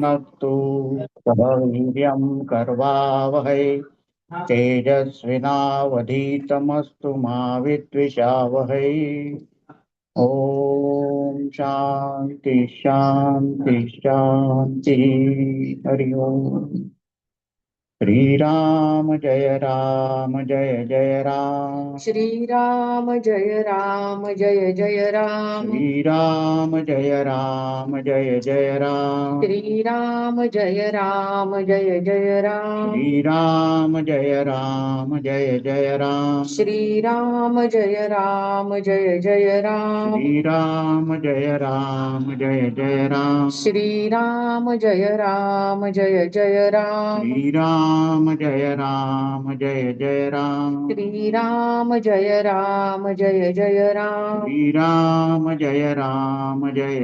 नस्तु सह वीर्यं करवावहै तेजस्विनावधीतमस्तु मा विद्विषावहै। ओम शांति शांति शांति। हरि ओम। श्री राम जय जय राम। श्री जय राम श्री राम जय राम। जय राम श्री राम जय राम। श्री राम जय राम श्री राम जय राम। श्री राम जय राम श्री राम जय राम। श्री राम जय राम श्री राम जय राम। श्री राम जय राम श्री राम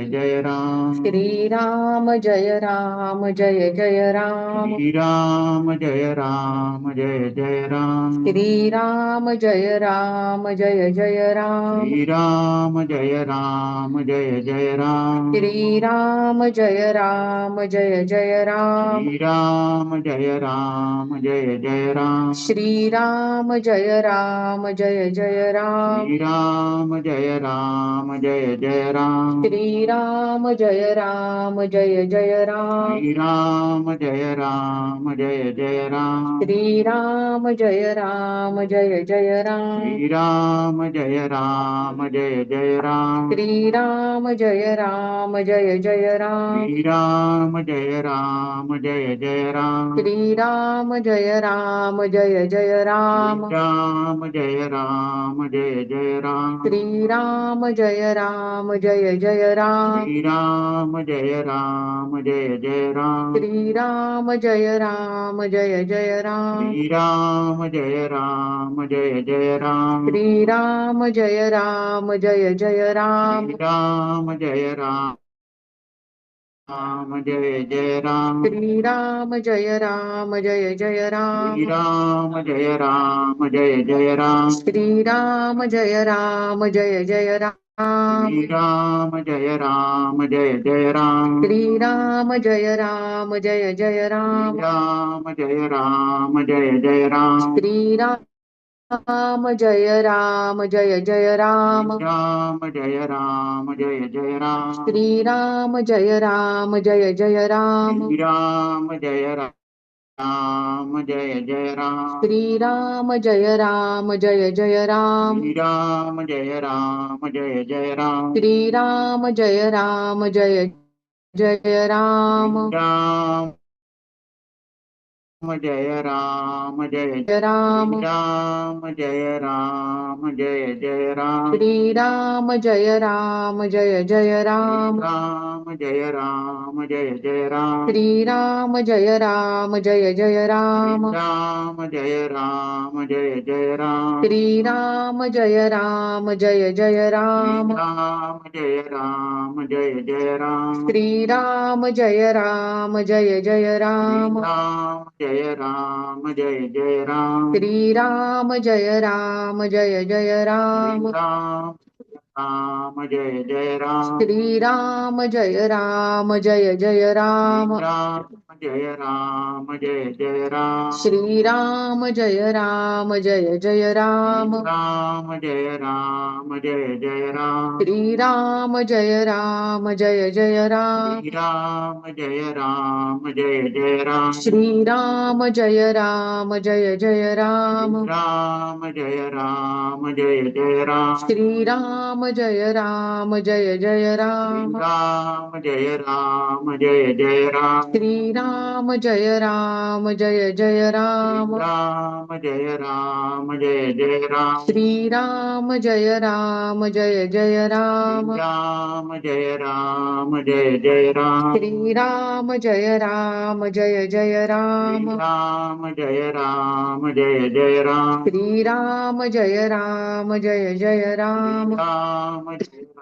जय राम। श्री राम जय राम श्री राम जय राम। श्री राम जय राम श्री राम जय राम। श्री राम जय राम श्री राम जय राम। श्री राम जय राम श्री राम जय राम। श्री राम जय राम श्री राम जय राम। श्री राम जय राम श्री राम जय राम। श्री राम जय श्री राम राम जय राम। श्री राम जय राम श्री राम जय राम। श्री राम जय राम श्री राम जय राम। श्री राम जय राम श्री राम जय राम। श्री राम जय श्री राम राम जय राम। श्री राम जय राम श्री राम जय राम। श्री राम जय श्री राम राम जय राम। श्री राम जय श्री राम राम जय राम। श्री राम जय राम श्री राम जय राम। श्री राम जय राम श्री राम जय राम। श्री राम जय राम श्री राम जय राम श्री राम जय राम। श्री राम जय श्री राम राम जय राम। श्री राम जय श्री राम राम जय राम। श्री राम जय श्री राम राम जय राम। श्री राम जय श्री राम राम जय राम। श्री राम जय श्री राम राम जय राम। श्री राम जय श्री राम राम जय राम। श्री राम जय श्री राम राम जय राम। श्री राम जय श्री राम राम जय राम। श्री राम जय श्री राम राम जय राम। श्री राम जय श्री राम राम जय राम। श्री राम जय श्री राम राम जय राम। श्री राम जय श्री राम राम जय राम। श्री राम जय श्री राम राम जय राम। श्री राम जय श्री राम राम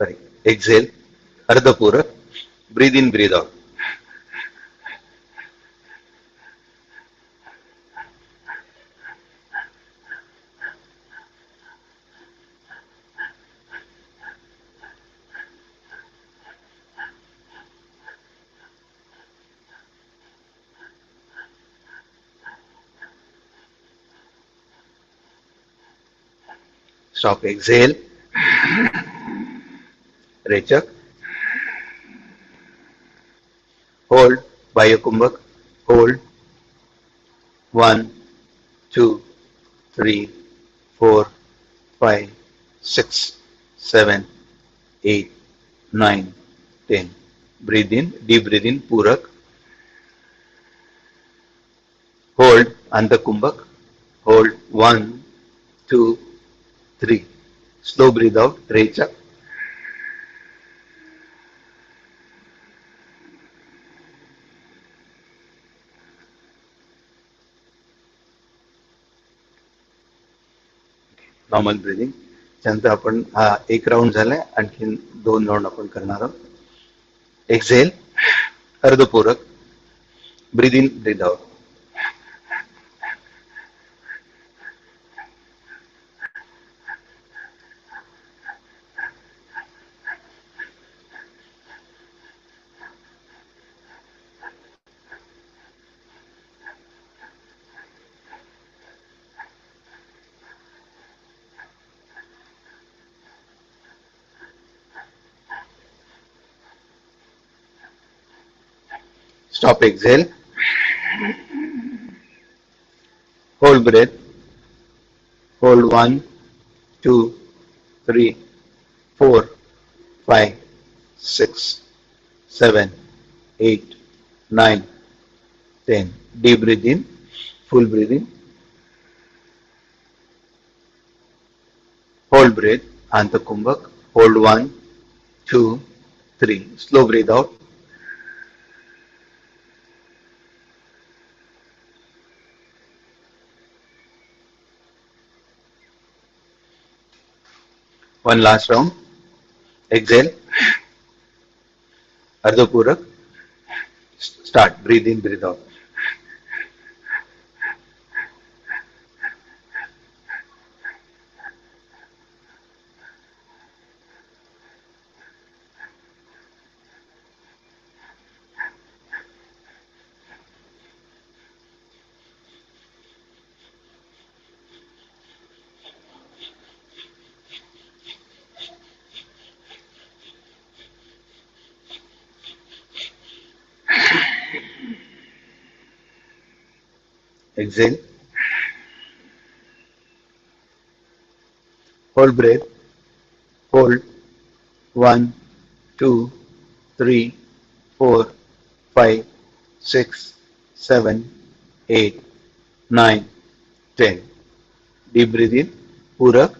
सॉरी, एक्झेल, अर्धपूरक, breathe in breathe out. Stop, exhale, रेचक, होल्ड, बाह्यकुंभक, hold, 1 2 3 4 5 6 7 8 9 10. Breathe in, deep breathe in, पूरक, होल्ड, अंतकुंभक, होल्ड, 1 2 3. स्लो ब्रीद आउट, रेचक, नॉर्मल ब्रीदिंग. त्यानंतर आपण हा एक राऊंड झालाय, आणखीन 2 राऊंड आपण करणार आहोत. एक्झेल, अर्धपूरक, breathe in breathe out. Stop, exhale, hold breath, hold 1 2 3 4 5 6 7 8 9 10. Deep breathe in, full breathing, hold breath, Antakumbhak, hold 1 2 3. Slow breathe out. One last round. Exhale, Ardhapurak. Start, breathe in, breathe out. Exhale, hold breath, hold 1 2 3 4 5 6 7 8 9 10. Deep breathe in, Purak,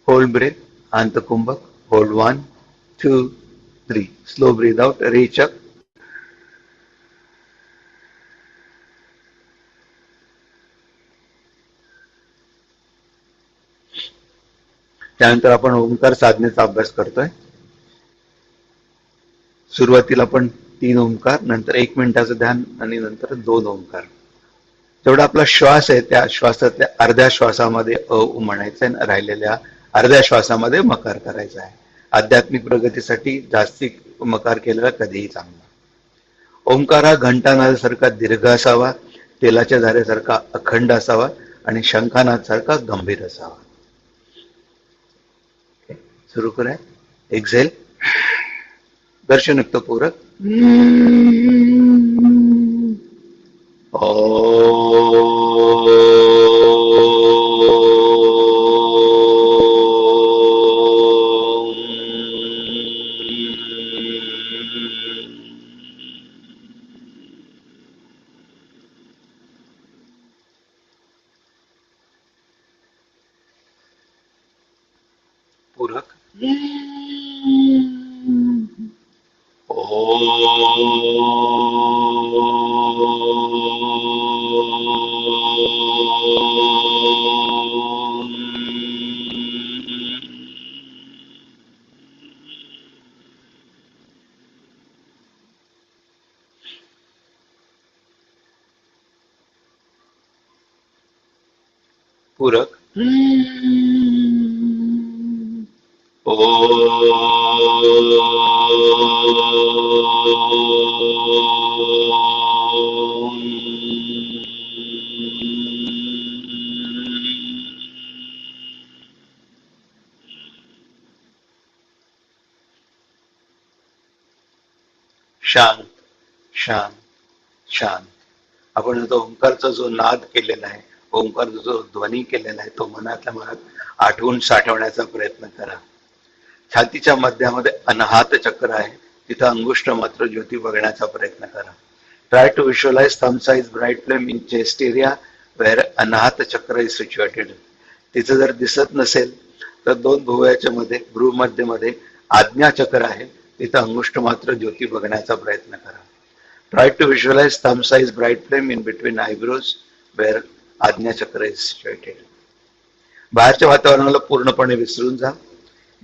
hold breath, Antakumbhak, hold 1 2 3. Slow breathe out, Rechak. त्यानंतर आपण ओंकार साधनेचा अभ्यास करतोय. सुरुवातीला आपण 3 ओंकार, नंतर 1 मिनिटाचं ध्यान आणि नंतर 2 ओंकार. जेवढा आपला श्वास आहे त्या श्वासातल्या अर्ध्या श्वासामध्ये म्हणायचं आहे, राहिलेल्या अर्ध्या श्वासामध्ये मकार करायचा आहे. आध्यात्मिक प्रगतीसाठी जास्ती मकार केलेला कधीही चांगला. ओंकार हा घंटानादासारखा दीर्घ असावा, तेलाच्या धारेसारखा अखंड असावा आणि शंखानादासारखा गंभीर असावा. सुरू करूया. एक्झेल, दर्शनयुक्त पूरक. पूरक. पूरक शांत शांत शांत. आपण जो ओंकारचा जो नाद केलेला आहे, ओंकारचा जो ध्वनी केलेला आहे, तो मनातल्या मनात आठवून साठवण्याचा प्रयत्न करा. छातीच्या मध्यामध्ये अनाहत चक्र आहे, तिथं अंगुष्ठ मात्र ज्योती बघण्याचा प्रयत्न करा. Try to visualize thumb size bright flame in chest area where Anahata chakra is situated. तिचं जर दिसत नसेल तर दोन भुवयाच्या मध्ये भ्रूमध्यमध्ये आज्ञा चक्र आहे, तिथं अंगुष्ठ मात्र ज्योती बघण्याचा प्रयत्न करा. Try to visualize thumb size bright flame in between eyebrows where आज्ञा चक्र is situated. बाहेरच्या वातावरणाला पूर्णपणे विसरून जा.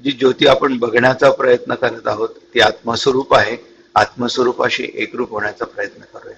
जी ज्योती आपण बघण्याचा प्रयत्न करत आहोत ती आत्मस्वरूप आहे. आत्मस्वरूपाशी एकरूप होण्याचा प्रयत्न करूया.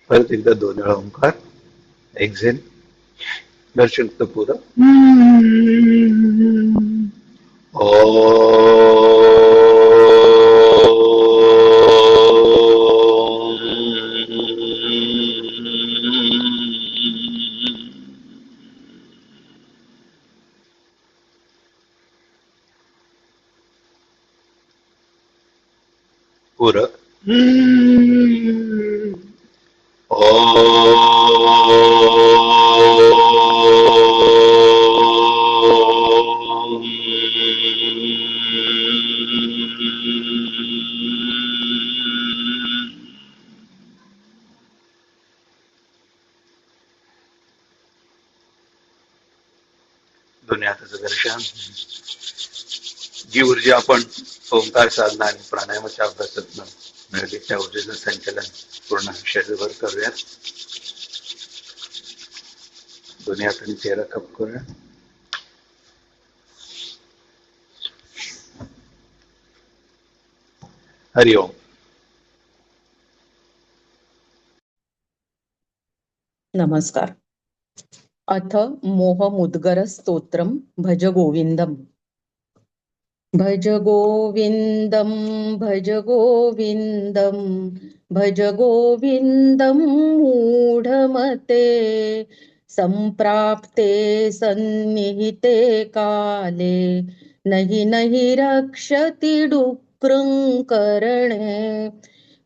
परत एकदा दोन वेळा ओंकार. एक्झेल. दर्शन पूरक पूरक दुनियाचं दर्शन. जी ऊर्जा आपण ओंकार साधना आणि प्राणायामाच्या अभ्यासातून मिळाली त्या ऊर्जेचं संचलन पूर्ण शरीरभर करूयात. दोन्ही हातांनी चेहरा कप करूया. हरिओम. नमस्कार. अथ मोहमुद्गर स्तोत्रम भज गोविंदम. भज गोविंदम भज गोविंदम भज गोविंदम मूढमते संप्राप्ते सन्निहिते काले नहि नहि रक्षति डुक्रं करणे.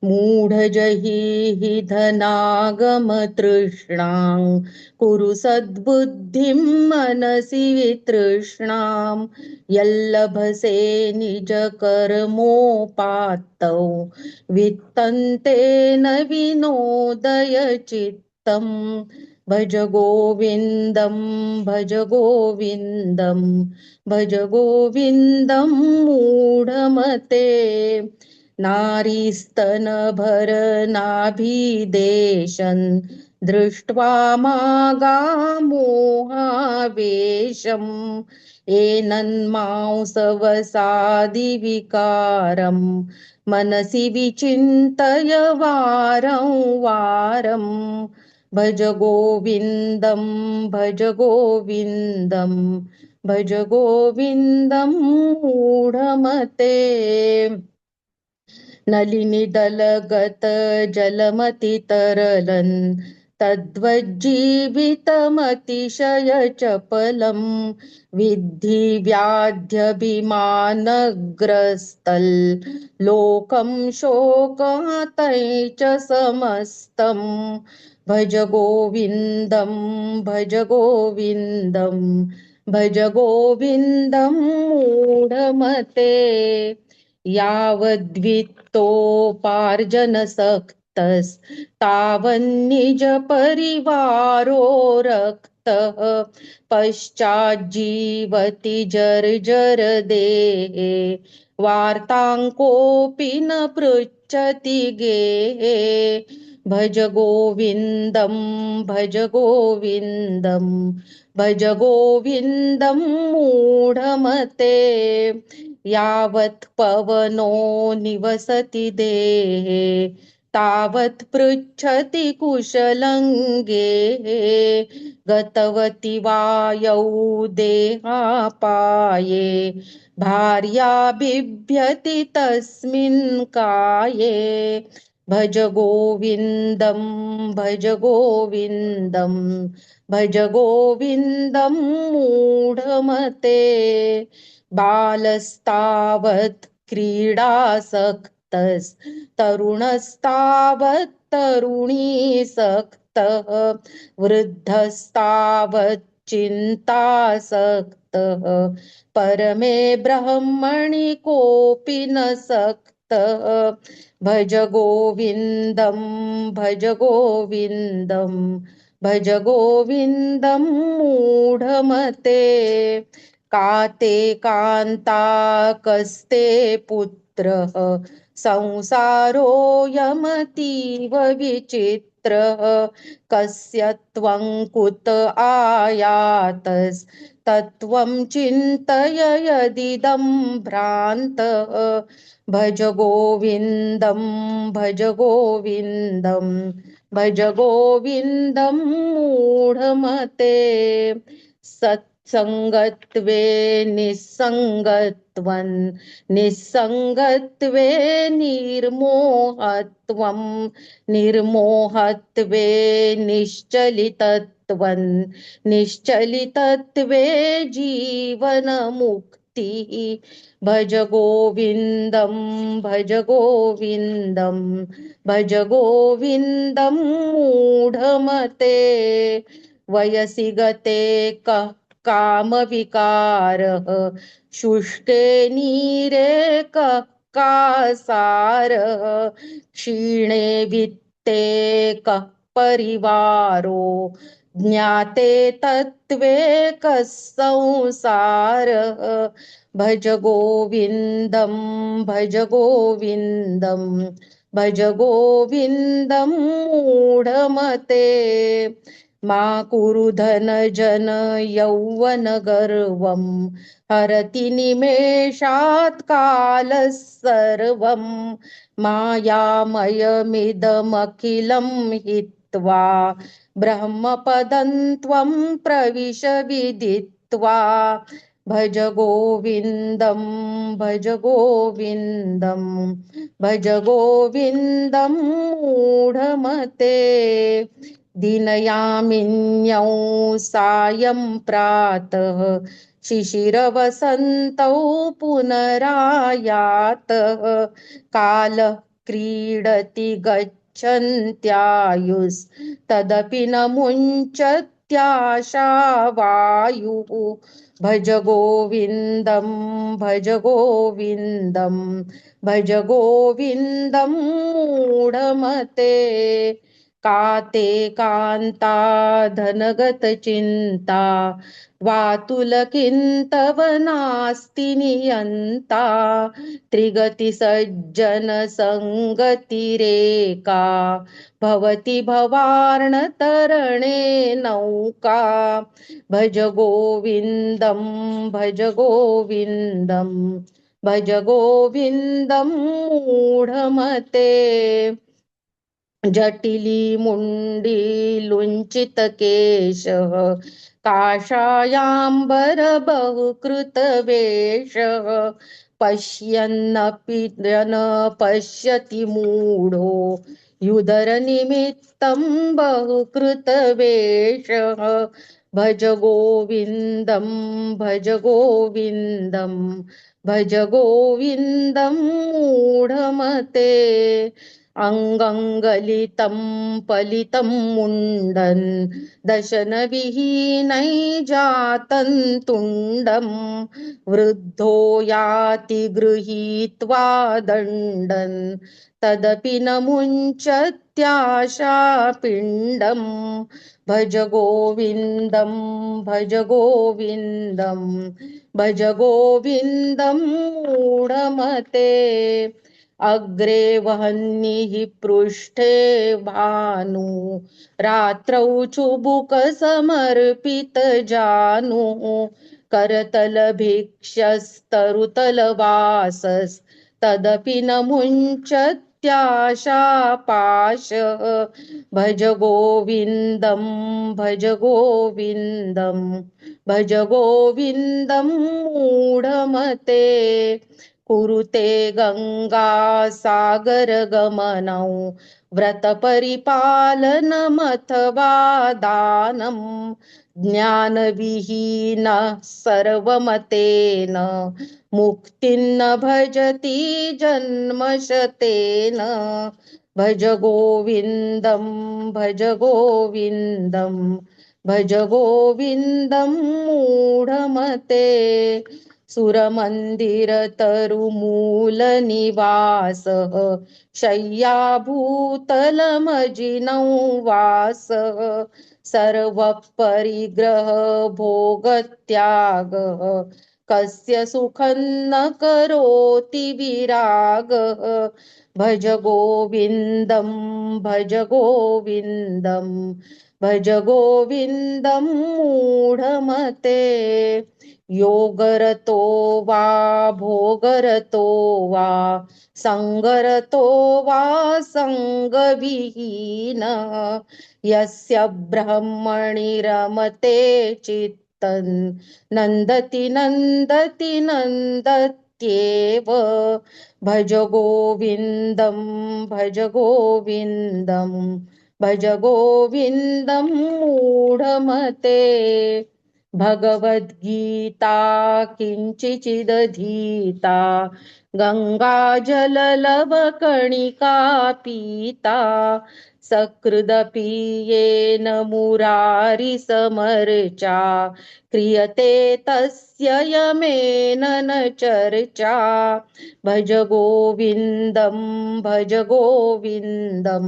मूढजहि हि धनागम तृष्णां कुरु सद्बुद्धिं मनसि वितृष्णां. यल्लभसे निज कर्मोपात्तौ वित्तन्ते न विनोदय चित्तम्. भज गोविंदम भज गोविंदम भज गोविंदम मूढमते. नारीस्तन भर नाभिदेशन् दृष्ट्वा मागा मोहावेशम्. एनन्मांसवसादिविकारं मनसि विचिन्तय वारं वारम्. भज गोविंदम भज गोविंदम भज गोविंदम मूढमते. नलिनी दलगत जलमति तरलन तद्वज्जीवितमतिशयचपलं विद्धि व्याध्यभिमानग्रस्तल् लोकं शोकातैः च समस्तं भज गोविन्दं भज गोविन्दं भज गोविन्दं मूढमते यावद्वित्तोपार्जनसक्तस्तावन्निज परिवारो रक्तः पश्चाज्जीवति जर्जर देहे वार्तां कोऽपि न पृच्छति गेहे भज गोविन्दं भज गोविन्दं भज गोविन्दं मूढमते यावत् पवनो निवसति देहे तावत् पृच्छति कुशलं गेहे गतवति वायौ देहापाये भार्या बिभ्यति तस्मिन् काये भज गोविन्दं भज गोविन्दं भज गोविन्दं मूढमते बालस्तावत् क्रीडासक्तस्तरुणस्तावत् तरुणीसक्तः वृद्धस्तावत् चिन्तासक्तः परमे ब्रह्मणि कोऽपि न सक्तः भज गोविन्दं भज गोविन्दं भज गोविन्दं मूढमते काते कान्ता कस्ते पुत्रः संसारोऽयमतीव विचित्रः कस्य त्वं कुत आयातस्तत्त्वं चिन्तय यदिदं भ्रान्तः भज गोविन्दं भज गोविन्दं भज गोविन्दं मूढमते सत्संगत्वे निस्संगत्वं निस्संगत्वे निर्मोहत्वं निर्मोहत्वे निश्चलितत्वं निश्चलितत्वे जीवनमुक्तिः भज गोविन्दं भज गोविन्दं भज गोविन्दं मूढमते वयसि गते कः कामविकारः शुष्के नीरे कः कासारः क्षीणे वित्ते कः परिवारो ज्ञाते तत्त्वे कः संसारः भज गोविन्दं भज गोविन्दं भज गोविन्दं मूढमते मा कुरु धनजन यौवन गर्वं हरति निमेषात् कालः सर्वं मायामयमिदमखिलं हित्वा ब्रह्मपदं त्वं प्रविश विदित्वा भज गोविन्दं भज गोविन्दं भज गोविन्दं मूढमते दिनयामिन्यौ सायं प्रातः शिशिरवसन्तौ पुनरायातः कालः क्रीडति गच्छन्त्यायुस्तदपि न मुञ्चत्याशावायुः भज गोविन्दं भज गोविन्दं भज गोविन्दं मूढमते काते कान्ता धनगतचिन्ता वातुलकिन्तव नास्ति नियन्ता त्रिगतिसज्जनसङ्गतिरेका भवति भवार्णतरणे नौका भज गोविन्दं भज गोविन्दं भज गोविन्दं मूढमते जटिली मुंडी लुंचित केशः काषायाम्बर बहुकृत वेषः पश्यन्नपि न पश्यति मूढो युदरनिमित्तं बहुकृतवेषः भज गोविन्दं भज गोविन्दं भज गोविन्दं मूढमते अङ्गङ्गलितं पलितं मुण्डन् दशनविहीनै जातं तुण्डं वृद्धो याति गृहीत्वा दण्डन् तदपि न मुञ्चत्याशापिण्डं भज गोविन्दं भज गोविन्दं भज गोविन्दं मूढमते अग्रे वह्निः पृष्ठे भानु रात्रौ चुबुकसमर्पितजानुः करतलभिक्षस्तरुतलवासस्तदपि न मुञ्चत्याशापाशः भज गोविन्दं भज गोविन्दं भज गोविन्दं मूढमते कुरुते गंगा सागर गमनौ व्रतपरिपालनमथवा दानं ज्ञानविहीनः सर्वमतेन मुक्तिं न भजति जन्मशतेन भज गोविन्दं भज गोविन्दं भज गोविन्दं मूढमते सुरमन्दिरतरुमूलनिवासः शय्याभूतलमजिनौ वासः सर्वपरिग्रह भोगत्यागः कस्य सुखं न करोति विरागः भज गोविन्दं भज गोविन्दं भज गोविन्दं मूढमते योगरतो वा भोगरतो वा संगरतो वा संगविहीनः यस्य ब्रह्मणि रमते चित्तं नन्दति नन्दति नन्दत्येव भज गोविन्दं भज गोविन्दं भज गोविन्दं मूढमते भगवद्गीता किञ्चिचिदधीता गङ्गाजललवकणिका पीता सकृदपि येन मुरारिसमर्चा क्रियते तस्य यमेन न चर्चा भज गोविन्दं भज गोविन्दं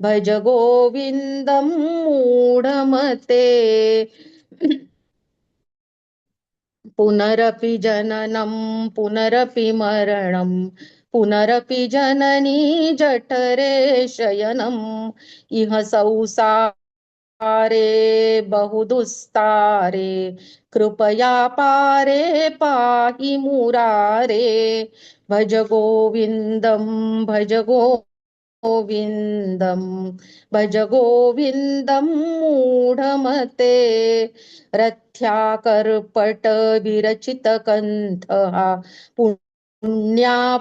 भज गोविन्दं मूढमते पुनरपि जननं पुनरपि मरणं पुनरपि जननी जठरे शयनम् इह संसारे बहुदुस्तारे कृपया पारे पाहि मुरारे भज गोविन्दं भज गोविन्दं भज गोविन्दं मूढमते रथ्याकर्पट विरचितकण्ठः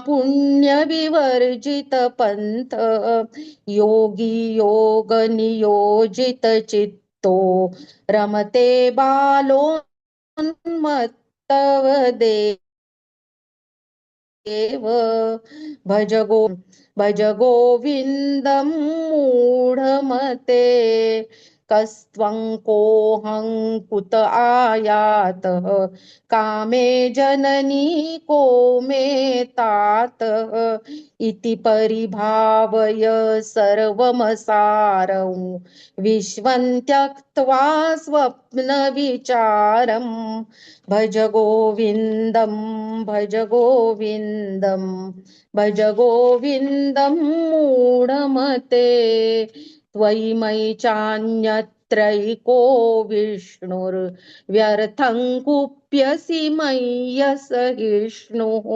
पुण्यविवर्जितपन्थः योगी योगनियोजितचित्तो रमते बालोन्मत्तवदेव भज गोविन्दं मूढमते कस्त्वं कोऽहं कुत आयातः कामे जननी को मे तातः इति परिभावय सर्वमसारं विश्वं त्यक्त्वा स्वप्नविचारं भज गोविन्दं भज गोविन्दं भज गोविन्दं मूढमते त्वयि मयि चान्यत्रैको विष्णुर्व्यर्थं कुप्यसि मय्यसहिष्णुः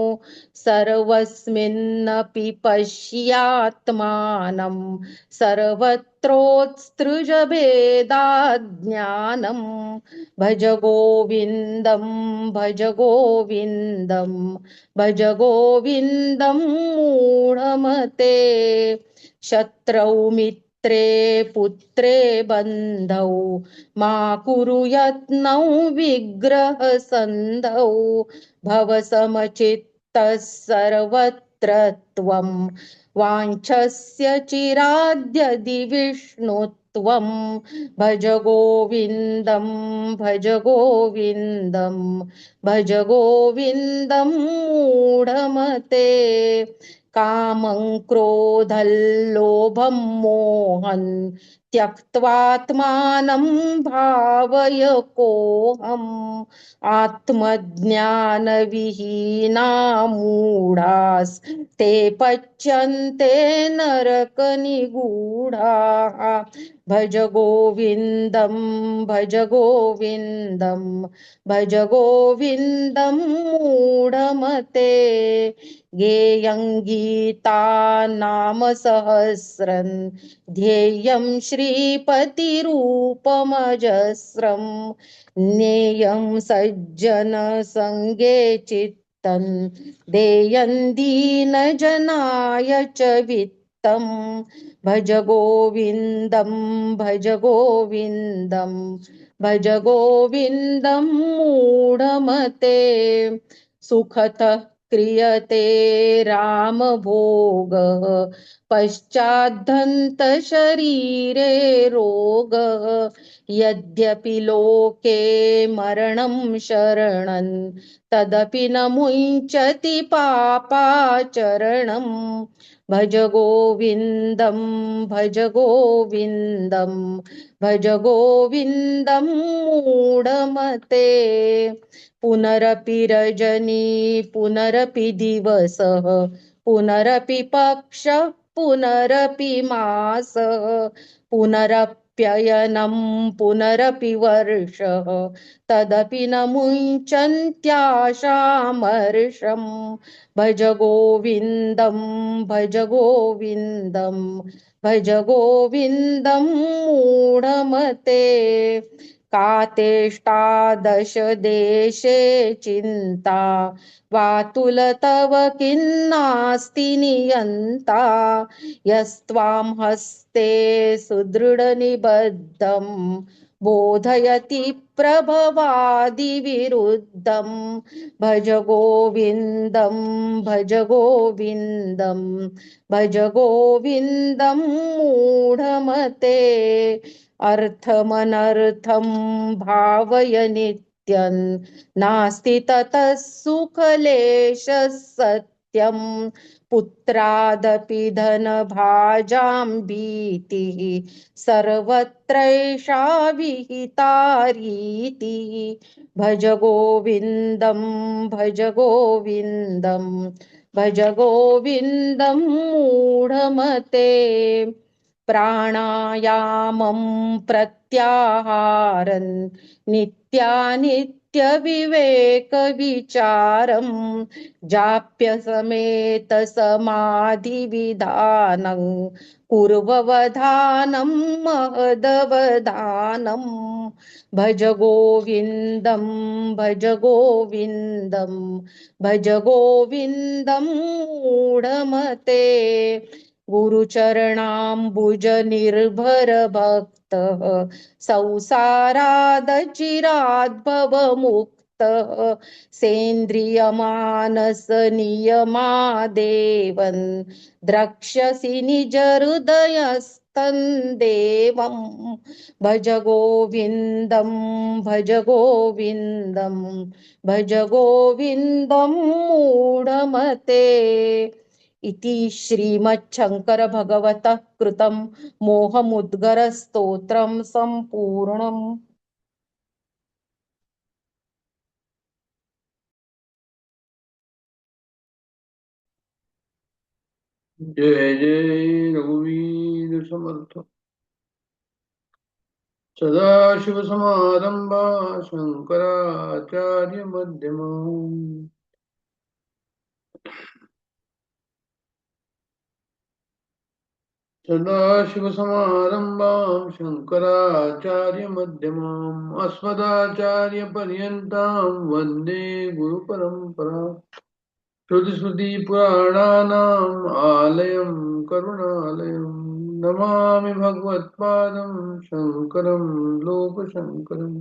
सर्वस्मिन्नपि पश्यात्मानं सर्वत्रोत्सृजभेदाज्ञानं भज गोविन्दं भज गोविन्दं भज गोविन्दं मूढमते शत्रौ मित्रे पुत्रे बन्धौ मा कुरु यत्नौ विग्रहसन्धौ भव समचित्तः सर्वत्र त्वं वाञ्छस्य चिराद्यदि विष्णुत्वं भज गोविन्दं भज गोविन्दं भज गोविन्दं मूढमते कामं क्रोधं लोभं मोहं त्यक्त्वात्मानं भावय कोऽहम् आत्मज्ञानविहीना मूढास् ते पच्यन्ते नरकनिगूढाः भज गोविन्दं भज गोविन्दं भज गोविन्दं मूढमते गेयं गीता नाम सहस्रं ध्येयं श्रीपतिरूपमजस्रं ज्ञेयं सज्जनसङ्गे चित्तं देयं दीनजनाय च वित्तं भज गोविन्दं भज गोविन्दं भज गोविन्दं मूढमते सुखतः क्रियते रामभोगः पश्चाद्धन्तशरीरे रोगः यद्यपि लोके मरणं शरणं तदपि न मुञ्चति पापाचरणं भज गोविन्दं भज गोविन्दं भज गोविन्दं मूढमते पुनरपि रजनी पुनरपि दिवसः पुनरपि पक्षः पुनरपि मासः पुनरप्ययनं पुनरपि वर्षः तदपि न मुञ्चन्त्याशामर्षं भज गोविन्दं भज गोविन्दं भज गोविन्दं मूढमते कातेष्टादश देशे चिन्ता वातुल तव किन्नास्ति नियन्ता यस्त्वां हस्ते सुदृढनिबद्धं बोधयति प्रभवादिविरुद्धं भज गोविन्दं भज गोविन्दं भज गोविन्दं मूढमते अर्थमनर्थं भावय नित्यं नास्ति ततः सुखलेशः सत्यं पुत्रादपि धनभाजां भीतिः सर्वत्रैषा विहिता रीतिः भज गोविन्दं भज गोविन्दं भज गोविन्दं मूढमते प्राणायामं प्रत्याहारं नित्यानित्यविवेकविचारं जाप्यसमेतसमाधिविधानं कुर्ववधानं महदवधानं भज गोविन्दं भज गोविन्दं भज गोविन्दं मूढमते गुरुचरणाम्बुज निर्भर भक्तः संसारादचिराद्भवमुक्तः सेन्द्रियमानस नियमादेवन् द्रक्ष्यसि निज हृदयस्थं देवं भज गोविन्दं भज गोविन्दं भज गोविन्दं मूढमते इति श्रीमच्छंकर भगवतः कृतं मोहमुद्गर स्तोत्रं संपूर्णम्। जय जय रघुवीर समर्थ सदाशिवसमारंभा शंकराचार्य मध्यमाम् सदाशिवसमारंभां शंकराचार्य मध्यमाम् अस्मदाचार्य पर्यन्तां वन्दे गुरुपरम्परा श्रुतिस्मृतिपुराणानाम् आलयं करुणालयं नमामि भगवत्पादं शङ्करं लोकशङ्करम्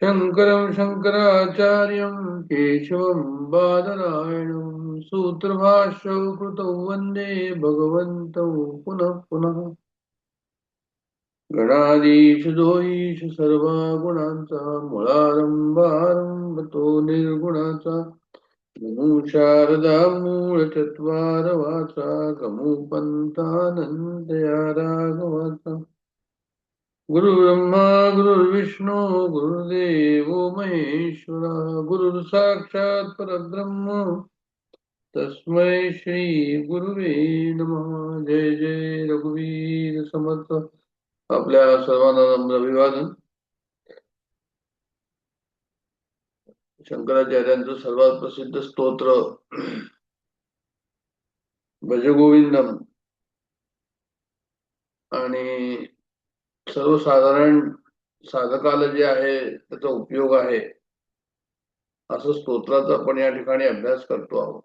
शङ्करं शङ्कराचार्यं केशवं बादरायणं सूत्रभाष्यौ कृतौ वन्दे भगवन्तौ पुनः पुनः गणाधीश दोईश सर्वा गुणांचा मुळारंभारंभतो निर्गुणाचा गमू शारदा मूळ चत्वार वाचा गमू पंथानंदया राघवाचा गुरुब्रह्मा गुरुर्विष्णू गुरुदेवो महेश्वरा गुरुर साक्षात परब्रह्म तस्मै श्री गुरुवे नमः. जय जय रघुवीर समर्थ. आपल्या सर्वांना नम्र अभिवादन. शंकराचार्यांचं सर्वात प्रसिद्ध स्तोत्र भजगोविंदम आणि सर्वसाधारण साधकाला जे आहे त्याचा उपयोग आहे असं स्तोत्राचा आपण या ठिकाणी अभ्यास करतो आहोत.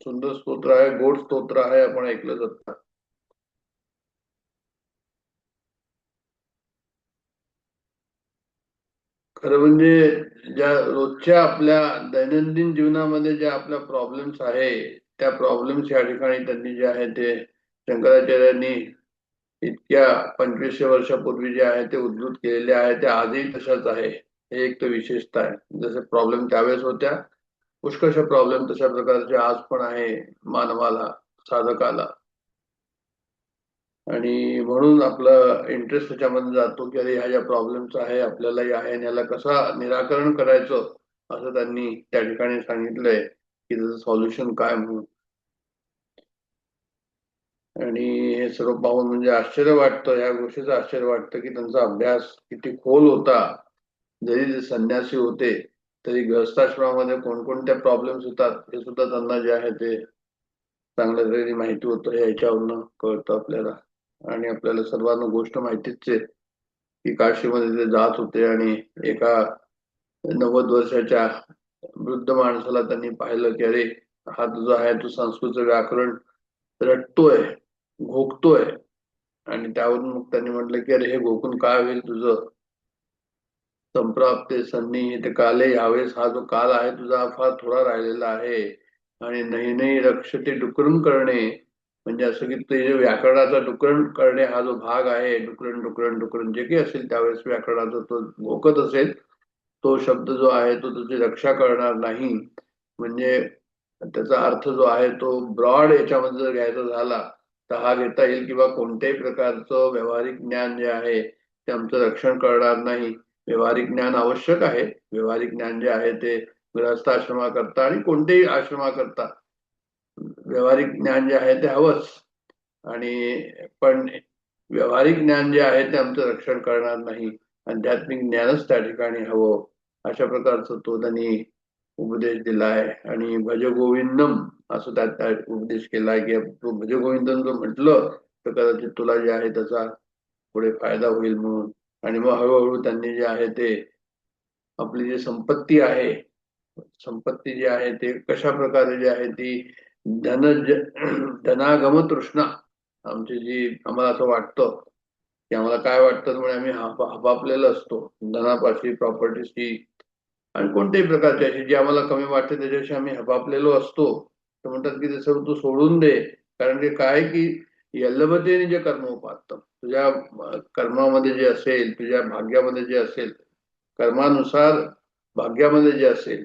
सुंदर स्तोत्र आहे, गोड स्तोत्र आहे, आपण ऐकलं जातं. खरं म्हणजे ज्या रोजच्या आपल्या दैनंदिन जीवनामध्ये ज्या आपल्या प्रॉब्लेम्स आहे त्या प्रॉब्लेम्स या ठिकाणी त्यांनी जे आहे ते शंकराचार्यांनी इतक्या 2500 वर्षापूर्वी जे आहे ते उद्धृत केलेले आहे ते आजही तशाच आहे. हे एक तर विशेषता आहे. जसे प्रॉब्लेम त्यावेळेस होत्या पुष्कळशा प्रॉब्लेम तशा प्रकारचे आज पण आहे मानवाला, साधकाला. आणि म्हणून आपला इंटरेस्ट त्याच्यामध्ये जातो की अरे ह्या ज्या प्रॉब्लेम्स आहे आपल्यालाही आहे आणि याला कसा निराकरण करायचं असं त्यांनी त्या ठिकाणी सांगितलंय की त्याचं सॉल्युशन काय म्हणून. आणि हे सर्व पाहून म्हणजे आश्चर्य वाटतं, या गोष्टीचं आश्चर्य वाटतं की त्यांचा अभ्यास किती खोल होता. जरी ते संन्यासी होते तरी गृहस्थाश्रमामध्ये कोणकोणत्या प्रॉब्लेम्स होतात हे सुद्धा त्यांना जे आहे ते चांगल्या तरी माहिती होतं. हे याच्यावरनं कळतं आपल्याला. आणि आपल्याला सर्वांना गोष्ट माहितीच आहे की काशीमध्ये ते जात होते आणि एका 90 वर्षाच्या वृद्ध माणसाला त्यांनी पाहिलं की अरे हा तुझा आहे तो संस्कृतचं व्याकरण रटतोय, घोकतोय. आणि त्यावरून मग त्यांनी म्हटलं की अरे हे घोकून काय होईल तुझं. संप्राप्ते सन्निहित काले, यावेळेस हा जो काल आहे तुझा फार थोडा राहिलेला आहे. आणि नाही नाही रक्षते डुकरण करणे, म्हणजे असं की ते जे व्याकरणाचा डुकरण करणे हा जो भाग आहे, डुकरण डुकरण डुकरण जे काही असेल त्यावेळेस व्याकरणाचा तो घोकत असेल तो शब्द जो आहे तो तुझी रक्षा करणार नाही. म्हणजे त्याचा अर्थ जो आहे तो ब्रॉड याच्यामध्ये जर घ्यायचा झाला तर हा घेता येईल किंवा कोणत्याही प्रकारचं व्यावहारिक ज्ञान जे आहे ते आमचं रक्षण करणार नाही. व्यावहारिक ज्ञान आवश्यक आहे. व्यावहारिक ज्ञान जे आहे ते गृहस्थाश्रमाकरता आणि कोणत्याही आश्रमाकरता व्यावहारिक ज्ञान जे आहे ते हवंच. आणि पण व्यावहारिक ज्ञान जे आहे ते आमचं रक्षण करणार नाही. आध्यात्मिक ज्ञानच त्या ठिकाणी हवं अशा प्रकारचं तो त्यांनी उपदेश दिलाय. आणि भजगोविंदम असं त्यात उपदेश केलाय की तो भजगोविंदम जो म्हटलं तर कदाचित तुला जे आहे त्याचा पुढे फायदा होईल म्हणून. आणि मग हळूहळू त्यांनी जे आहे ते आपली जी संपत्ती आहे, संपत्ती जी आहे ते कशा प्रकारे जी आहे ती धनागम तृष्णा आमची जी, आम्हाला असं वाटतं की आम्हाला काय वाटतं म्हणजे आम्ही हपापलेलं असतो धनापाशी, प्रॉपर्टीशी आणि कोणत्याही प्रकारची अशी जी आम्हाला कमी वाटते त्याच्याशी आम्ही हपापलेलो असतो. तर म्हणतात की ते सर्व तू सोडून दे. कारण की काय की यल्लभतेने जे कर्म उपात्त, तुझ्या कर्मामध्ये जे असेल, तुझ्या भाग्यामध्ये जे असेल, कर्मानुसार भाग्यामध्ये जे असेल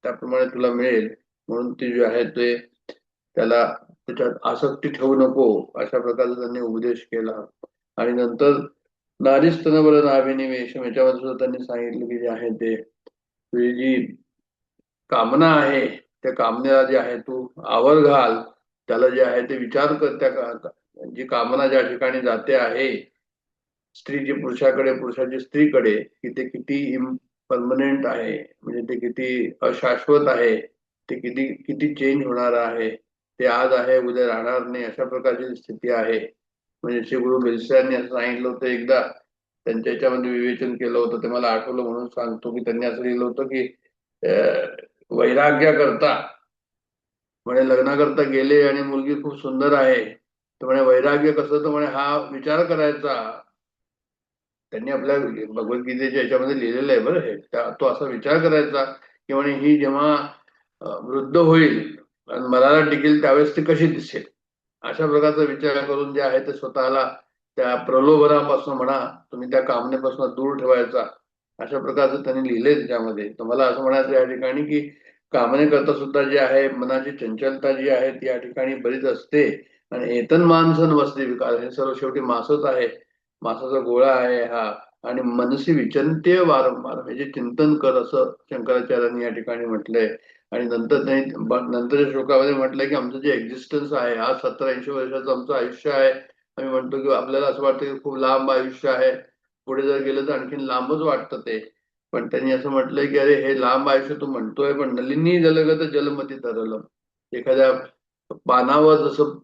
त्याप्रमाणे तुला मिळेल. म्हणून ती जे आहे ते त्याला त्याच्यात आसक्ती ठेवू नको अशा प्रकारचा त्यांनी उपदेश केला. आणि नंतर नारीस्तनबल नाभिनिवेश याच्यामध्ये सुद्धा त्यांनी सांगितलं की जे आहे ते तुझी जी कामना आहे त्या कामनेला जे आहे तू आवर घाल. त्याला जे आहे ते विचार कर. त्या जी कामना ज्या ठिकाणी जाते आहे स्त्रीची पुरुषाकडे, पुरुषाची स्त्रीकडे, की ते किती इम्परमनंट आहे, म्हणजे ते किती अशाश्वत आहे, ते किती किती चेंज होणार आहे, ते आज आहे उद्या राहणार नाही अशा प्रकारची स्थिती आहे. म्हणजे श्री गुरु बिलसांनी असं सांगितलं होतं एकदा, त्यांच्या याच्यामध्ये विवेचन केलं होतं ते मला आठवलं म्हणून सांगतो की त्यांनी असं लिहिलं होतं की वैराग्य करता म्हणे लग्नाकरता गेले आणि मुलगी खूप सुंदर आहे, तर म्हणे वैराग्य कसं, तर म्हणे हा विचार करायचा. त्यांनी आपल्या भगवद्गीतेच्या याच्यामध्ये लिहिलेलं आहे बरं हे. तो असा विचार करायचा की म्हणे ही जेव्हा वृद्ध होईल आणि मराला टिकेल त्यावेळेस ती कशी दिसेल. अशा प्रकारचा विचार करून जे आहे ते स्वतःला त्या प्रलोभनापासून म्हणा, तुम्ही त्या कामनेपासून दूर ठेवायचा, अशा प्रकारचं त्यांनी लिहिलंय त्याच्यामध्ये. तर मला असं म्हणायचं या ठिकाणी की कामनेकरता सुद्धा जे आहे मनाची चंचलता जी आहे ती या ठिकाणी बरीच असते. आणि एतन माणसन वसते विकार, हे सर्व शेवटी मासच आहे, मासाचा गोळा आहे हा. आणि मनसी विचंत्य वारंवार, म्हणजे चिंतन कर असं शंकराचार्यांनी या ठिकाणी म्हटलंय. आणि नंतर त्यांनी नंतरच्या श्लोकामध्ये म्हटलंय की आमचं जे एक्झिस्टन्स आहे, आज 70-80 वर्षाचं आमचं आयुष्य आहे. आम्ही म्हणतो की आपल्याला असं वाटतं की खूप लांब आयुष्य आहे, पुढे जर गेलं तर आणखीन लांबच वाटतं ते. पण त्यांनी असं म्हटलंय की अरे हे लांब आयुष्य तू म्हणतोय, पण नलिनी जलगत जलमती तरलम, एखाद्या पानावर जसं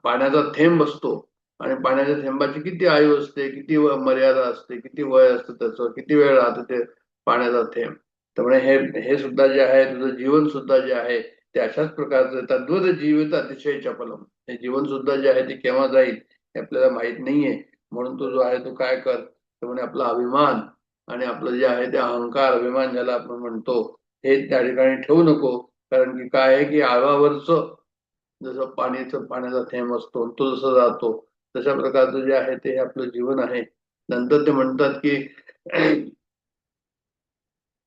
पाण्याचा थेंब असतो, आणि पाण्याच्या थेंबाची किती आयु असते, किती मर्यादा असते, किती वय असतं त्याचं, किती वेळ राहतं ते पाण्याचा थेंब. त्यामुळे हे हे सुद्धा जे आहे तुझं जीवन सुद्धा जे आहे ते अशाच प्रकारचं तद्वत जीवित अतिशय चपलम, हे जीवन सुद्धा जे आहे ते केव्हा जाईल हे आपल्याला माहित नाहीये. म्हणून तो जो आहे तो काय कर, त्यामुळे आपला अभिमान आणि आपलं जे आहे ते अहंकार, अभिमान ज्याला आपण म्हणतो, हे त्या ठिकाणी ठेवू नको. कारण की काय आहे की आळावरच जसं पाण्याचा थेंब असतो तो जसं जातो, तशा प्रकारचं जे आहे ते आपलं जीवन आहे. नंतर ते म्हणतात की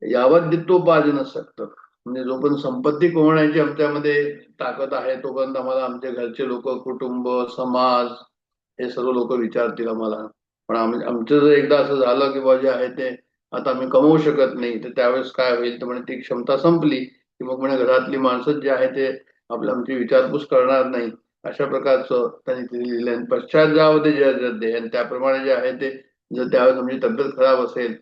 यावत दित्तोपार्जन शकतं, म्हणजे जोपर्यंत संपत्ती कमवण्याची आमच्यामध्ये ताकद आहे तोपर्यंत आम्हाला आमच्या घरचे लोक, कुटुंब, समाज, हे सर्व लोक विचारतील आम्हाला. पण आमचं जर एकदा असं झालं की बा जे आहे ते आता आम्ही कमवू शकत नाही, तर त्यावेळेस काय होईल, तर म्हणे ती क्षमता संपली की मग म्हणे घरातली माणसं जे आहे ते आमची विचारपूस करणार नाही. अशा प्रकारचं त्यांनी ते लिहिलं. पश्चात जावं ते जय, आणि त्याप्रमाणे जे आहे ते जर त्यावेळेस आमची तब्येत खराब असेल,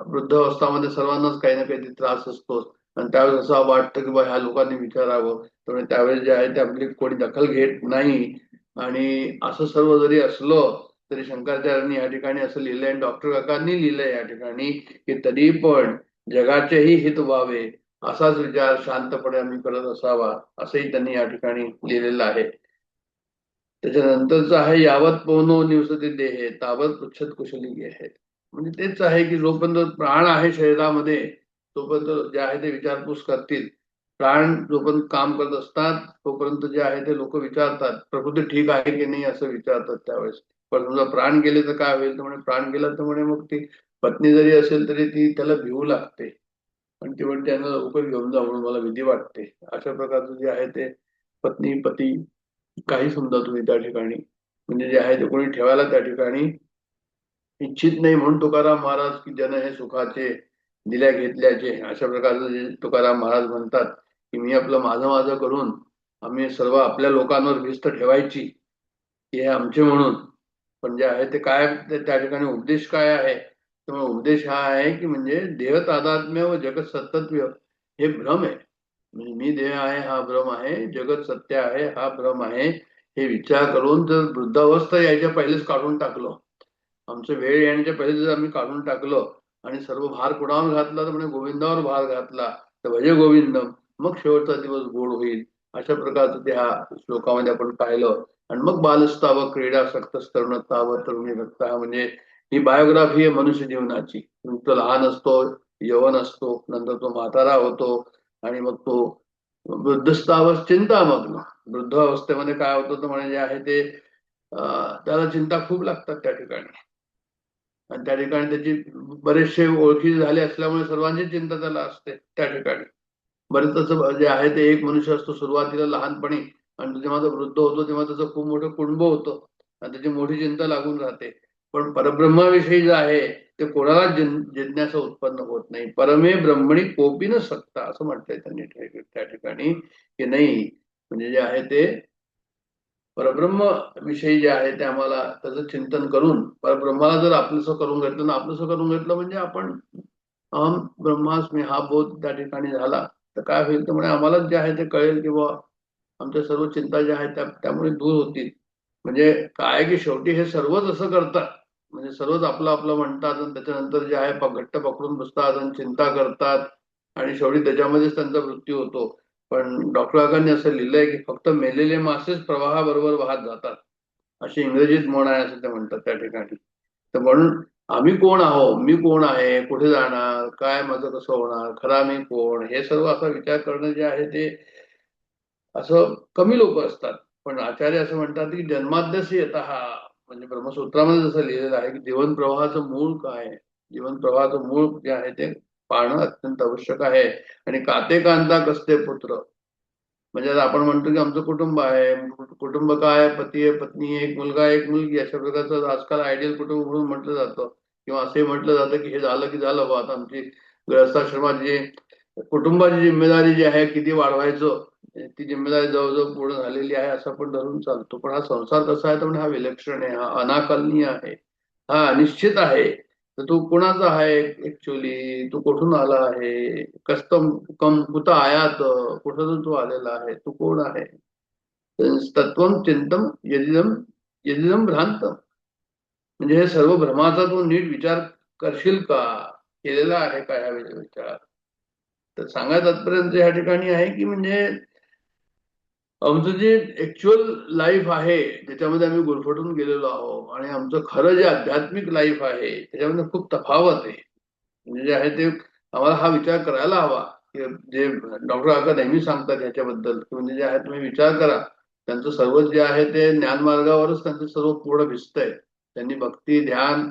वृद्ध अवस्थामध्ये सर्वांनाच काही ना काही त्रास असतोच, आणि त्यावेळेस असं वाटतं की बा ह्या लोकांनी विचारावं, तर त्यावेळेस जे आहे ते आपली कोणी दखल घेत नाही. आणि असं सर्व जरी असलं तरी शंकराचार्यांनी या ठिकाणी असं लिहिलंय, आणि डॉक्टर काकांनी लिहिलंय या ठिकाणी की तरी पण जगाचेही हित व्हावे असाच विचार शांतपणे आम्ही करत असावा, असंही त्यांनी या ठिकाणी लिहिलेलं आहे. त्याच्यानंतरच आहे यावत पवनो निवसती देहे तावत पृच्छत कुशली आहे, म्हणजे तेच आहे की जोपर्यंत प्राण आहे शरीरामध्ये तोपर्यंत जे आहे ते विचारपूस करतील. प्राण जोपर्यंत काम करत असतात तोपर्यंत जे आहे ते लोक विचारतात प्रकृती ठीक आहे की नाही असं विचारतात त्यावेळेस. पण समजा प्राण गेले तर काय होईल, तर म्हणे प्राण गेला तर म्हणे मग ती पत्नी जरी असेल तरी ती त्याला भिवू लागते, आणि ती म्हणते त्यांना लवकर घेऊन जा म्हणून मला भीती वाटते. अशा प्रकारचं जे आहे ते पत्नी पती काही समजा तुम्ही त्या ठिकाणी, म्हणजे जे आहे ते कोणी ठेवायला त्या ठिकाणी इच्छित नाही. म्हणून तुकाराम महाराज की जन हे सुखाचे दिल्या घेतल्याचे, अशा प्रकारचं जे तुकाराम महाराज म्हणतात की मी आपलं माझं माझं करून आम्ही सर्व आपल्या लोकांवर भिस्त ठेवायची की हे आमचे म्हणून. पण जे आहे ते काय त्या ठिकाणी उपदेश काय आहे, त्यामुळे उपदेश हा आहे की म्हणजे देह तादात्म्य व जगत सत्तत्व हे भ्रम आहे. म्हणजे मी देह आहे हा भ्रम आहे, जगत सत्य आहे हा भ्रम आहे, हे विचार करून जर वृद्धावस्था यायच्या पहिलेच काढून टाकलं, आमचं वेळ येण्याच्या पहिले जर आम्ही काढून टाकलं आणि सर्व भार कुणावर घातला, तर म्हणजे गोविंदावर भार घातला, तर भजे गोविंदम, मग शेवटचा दिवस गोड होईल. अशा प्रकारचं त्या श्लोकामध्ये आपण पाहिलं. आणि मग बालस्ताव क्रीडा सक्तस्तरुणताव तरुणी भक्त, म्हणजे ही बायोग्राफी आहे मनुष्य जीवनाची. तो लहान असतो, यवन असतो, नंतर तो म्हातारा होतो, आणि मग तो वृद्धस्थावर चिंतामग्न. वृद्ध अवस्थेमध्ये काय होतं तर म्हणजे जे आहे ते त्याला चिंता खूप लागतात त्या ठिकाणी, आणि त्या ठिकाणी त्याची बरेचसे ओळखी झाले असल्यामुळे सर्वांची चिंता त्याला असते त्या ठिकाणी. बरेच तसं जे आहे ते एक मनुष्य असतो सुरुवातीला लहानपणी, आणि जेव्हा तो वृद्ध होतो तेव्हा त्याचं खूप मोठं कुटुंब होतं आणि त्याची मोठी चिंता लागून राहते. पण परब्रह्माविषयी जे आहे ते कोणालाच जिज्ञासा उत्पन्न होत नाही. परमे ब्रह्मणी कोपी न सकता असं म्हटलंय त्यांनी त्या ठिकाणी की नाही, म्हणजे जे आहे ते परब्रह्म विषयी जे आहे ते आम्हाला त्याचं चिंतन करून परब्रह्माला जर आपलंसं करून घेतलं ना, आपलंसं करून घेतलं म्हणजे आपण अहम ब्रह्मास्मी हा बोध त्या ठिकाणी झाला, तर काय होईल तर म्हणजे आम्हाला जे आहे ते कळेल की बाबा आमच्या सर्व चिंता ज्या आहेत त्यामुळे दूर होतील. म्हणजे काय की शेवटी हे सर्वच असं करतात, म्हणजे सर्वच आपलं आपलं म्हणतात आणि त्याच्यानंतर जे आहे घट्ट पकडून बसतात आणि चिंता करतात, आणि शेवटी त्याच्यामध्येच त्यांचा मृत्यू होतो. पण डॉक्टर काकांनी असं लिहिलंय की फक्त मेलेले मासेच प्रवाहाबरोबर वाहत जातात, अशी इंग्रजीत म्हण आहे असं ते म्हणतात त्या ठिकाणी. तर म्हणून आम्ही कोण आहो, मी कोण आहे, कुठे जाणार, काय माझं कसं होणार, खरा मी कोण, हे सर्व असा विचार करणं जे आहे ते असं कमी लोक असतात. पण आचार्य असं म्हणतात की जन्माद्यसी येतः, म्हणजे ब्रह्मसूत्रामध्ये जसं लिहिलेलं आहे की जीवन प्रवाहाचं मूळ काय आहे, जीवन प्रवाहाचं मूळ जे आहे ते पाहणं अत्यंत आवश्यक आहे. आणि काते कांता कसते पुत्र, म्हणजे आता आपण म्हणतो की आमचं कुटुंब आहे, कुटुंब काय, पती आहे, पत्नी आहे, एक मुलगा एक मुलगी, अशा प्रकारचं आजकाल आयडियल कुटुंब म्हणून म्हटलं जातं. किंवा असंही म्हटलं जातं की हे झालं की झालं बा, आता आमची गृहस्थाश्रमाची कुटुंबाची जिम्मेदारी जी आहे किती वाढवायचं, ती जिम्मेदारी जवळजवळ पूर्ण झालेली आहे असं आपण धरून चालतो. पण हा संसार कसा आहे तर म्हणजे हा विलक्षण आहे, हा अनाकलनीय आहे, हा अनिश्चित आहे. तर तू कोणाचा आहे ऍक्च्युअली, तू कुठून आला आहे, कस्तम कम कुठं आयात, कुठून तू आलेला आहे, तू कोण आहे. तत्वम चिंतम यदिदम यदिदम भ्रांत, म्हणजे हे सर्व भ्रमाचा तू नीट विचार करशील का, केलेला आहे का ह्या विचार. तर सांगायचं तात्पर्य या ठिकाणी आहे की म्हणजे आमचं जे ऍक्च्युअल लाईफ आहे त्याच्यामध्ये आम्ही गुरफटून गेलेलो आहोत, आणि आमचं खरं जे आध्यात्मिक लाईफ आहे त्याच्यामध्ये खूप तफावत आहे. म्हणजे जे आहे ते आम्हाला हा विचार करायला हवा की जे डॉक्टर काका नेहमी सांगतात ह्याच्याबद्दल की म्हणजे जे आहे तुम्ही विचार करा, त्यांचं सर्व जे आहे ते ज्ञानमार्गावरच त्यांचं सर्व पूर्ण भिजतंय. त्यांनी भक्ती ध्यान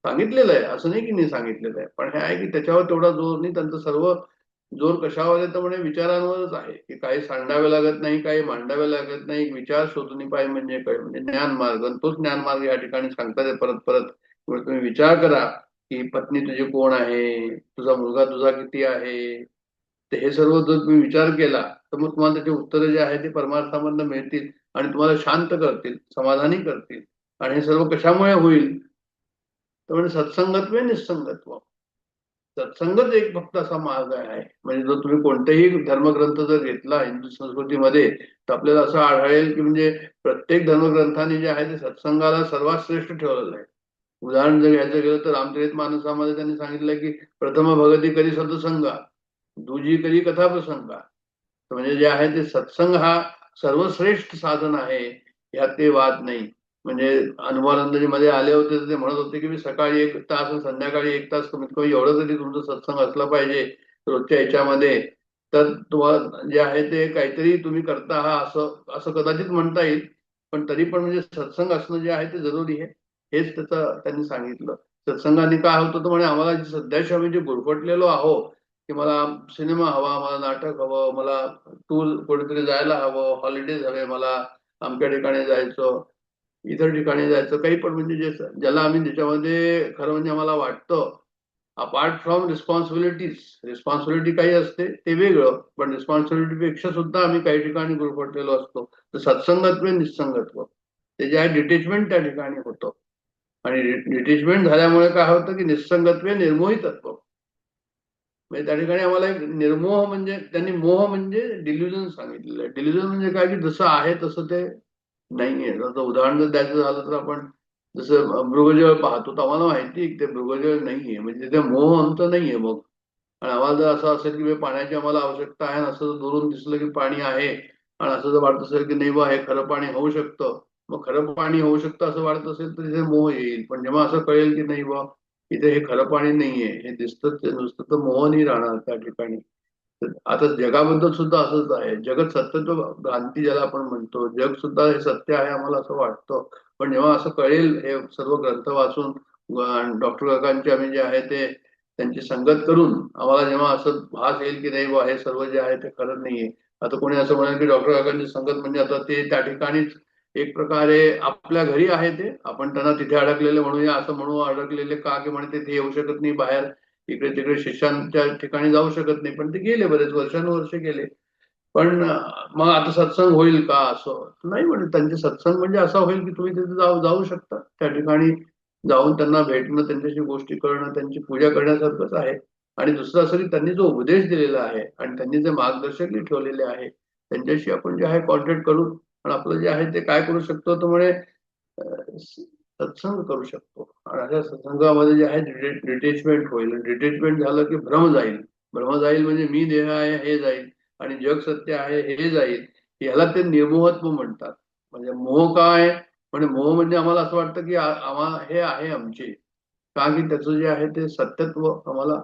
सांगितलेलं आहे, असं नाही की नाही सांगितलेलं आहे, पण हे आहे की त्याच्यावर तेवढा जोर नाही. त्यांचं सर्व जोर कशावर येतं म्हणजे विचारांवरच आहे की काही सांडावे लागत नाही, काही मांडावे लागत नाही, विचार शोधून पाहिजे म्हणजे काय, म्हणजे ज्ञान मार्ग. तोच ज्ञान मार्ग या ठिकाणी सांगतात परत परत. तुम्ही विचार करा की पत्नी तुझी कोण आहे, तुझा मुलगा तुझा किती आहे. तर हे सर्व जर तुम्ही विचार केला तर मग तुम्हाला त्याची उत्तरं जे आहे ते परमार्थामधनं मिळतील आणि तुम्हाला शांत करतील, समाधानी करतील. आणि हे सर्व कशामुळे होईल तर म्हणजे सत्संगत्व निसंगत्व. सत्संगच एक फक्त असा मार्ग आहे. म्हणजे जर तुम्ही कोणतेही धर्मग्रंथ जर घेतला हिंदू संस्कृतीमध्ये तर आपल्याला असं आढळेल की म्हणजे प्रत्येक धर्मग्रंथाने जे आहे ते सत्संगाला सर्वात श्रेष्ठ ठेवलेलं आहे. उदाहरण जर घ्यायचं गेलं तर रामचरित मानसामध्ये त्यांनी सांगितलं की प्रथम भगती करी सत्संगा, दुजी करी कथा प्रसंगा. तर म्हणजे जे आहे ते सत्संग हा सर्वश्रेष्ठ साधन आहे, ह्यात ते वाद नाही. म्हणजे अनुभवानंदजी मध्ये आले होते तर ते म्हणत होते की मी सकाळी 1 तास आणि संध्याकाळी 1 तास कमीत कमी एवढं तरी तुमचं सत्संग असला पाहिजे रोजच्या याच्यामध्ये. तर तुम्हाला जे आहे ते काहीतरी तुम्ही करता आहात असं असं कदाचित म्हणता येईल. पण तरी पण म्हणजे सत्संग असणं जे आहे ते जरुरी आहे, हेच त्याचं त्यांनी सांगितलं. सत्संगाने काय होतं तर म्हणे आम्हाला सध्याशी आम्ही जे गुरफटलेलो आहोत की मला सिनेमा हवा, मला नाटक हवं, मला टूर कुठेतरी जायला हवं, हॉलिडेज हवे मला, अमक्या ठिकाणी जायचं, इतर ठिकाणी जायचं, काही पण म्हणजे जे ज्याला आम्ही त्याच्यामध्ये खरं म्हणजे आम्हाला वाटतं अपार्ट फ्रॉम रिस्पॉन्सिबिलिटी काही असते ते वेगळं, पण रिस्पॉन्सिबिलिटी पेक्षा सुद्धा आम्ही काही ठिकाणी गुरफटलेलो असतो. तर सत्संगत्व निसंगत्व ते जे आहे डिटेचमेंट त्या ठिकाणी होतं. आणि डिटेचमेंट झाल्यामुळे काय होतं की निसंगत्व निर्मोहितत्व. म्हणजे त्या ठिकाणी आम्हाला एक निर्मोह, म्हणजे त्यांनी मोह म्हणजे डिल्युजन सांगितलेलं आहे. डिल्युजन म्हणजे काय की जसं आहे तसं ते नाहीये. जसं उदाहरण जर द्यायचं झालं तर आपण जसं मृगजळ पाहतो तर आम्हाला माहिती आहे की ते मृगजळ नाहीये, म्हणजे ते मोह आमचं नाहीये. मग आणि आम्हाला जर असं असेल की पाण्याची आम्हाला आवश्यकता आहे, असं दुरून दिसलं की पाणी आहे, आणि असं जर वाटत असेल की नाही बा हे खरं पाणी होऊ शकतं, मग खरं पाणी होऊ शकतं असं वाटत असेल तर तिथे मोह येईल. पण जेव्हा असं कळेल की नाही बा इथे हे खरं पाणी नाहीये, हे दिसतं ते नुसतं, तर मोह नाही राहणार त्या ठिकाणी. तर आता जगाबद्दल सुद्धा असंच आहे. जगत सत्यत्व भ्रांती ज्याला आपण म्हणतो, जग सुद्धा हे सत्य आहे आम्हाला असं वाटतं. पण जेव्हा असं कळेल हे सर्व ग्रंथ वाचून डॉक्टर काकांचे आम्ही जे आहे ते त्यांची संगत करून आम्हाला जेव्हा असं भास येईल की नाही बा हे सर्व जे आहे ते खरं नाहीये. आता कोणी असं म्हणाल की डॉक्टर काकांची संगत म्हणजे आता ते त्या ठिकाणीच एक प्रकारे आपल्या घरी आहे, ते आपण त्यांना तिथे अडकलेले म्हणूया, असं म्हणू अडकलेले का की म्हणे तिथे येऊ शकत नाही बाहेर, इकडे तिकडे शिष्यांच्या ठिकाणी जाऊ शकत नाही. पण ते गेले, बरेच वर्षानुवर्ष गेले. पण मग आता सत्संग होईल का असं नाही. म्हणजे त्यांचे सत्संग म्हणजे असा होईल की तुम्ही तिथे जाऊ जाऊ शकता, त्या ठिकाणी जाऊन त्यांना भेटणं, त्यांच्याशी गोष्टी करणं, त्यांची पूजा करण्यासारखंच आहे. आणि दुसरं असं की त्यांनी जो उपदेश दिलेला आहे आणि त्यांनी जे मार्गदर्शकही ठेवलेले आहे त्यांच्याशी आपण जे आहे कॉन्टॅक्ट करून आणि आपलं जे आहे ते काय करू शकतो तर म्हणे सत्संग करू शकतो. आणि अशा सत्संगामध्ये जे आहे डिटेचमेंट होईल. डिटेचमेंट झालं की भ्रम जाईल. भ्रम जाईल म्हणजे मी देह आहे हे जाईल. आणि जग सत्य आहे हे जाईल, याला ते निर्मोहत्व म्हणतात. म्हणजे मोह काय, म्हणजे मोह म्हणजे आम्हाला असं वाटतं की आम्हाला हे आहे आमचे, का की त्याचं जे आहे ते सत्यत्व आम्हाला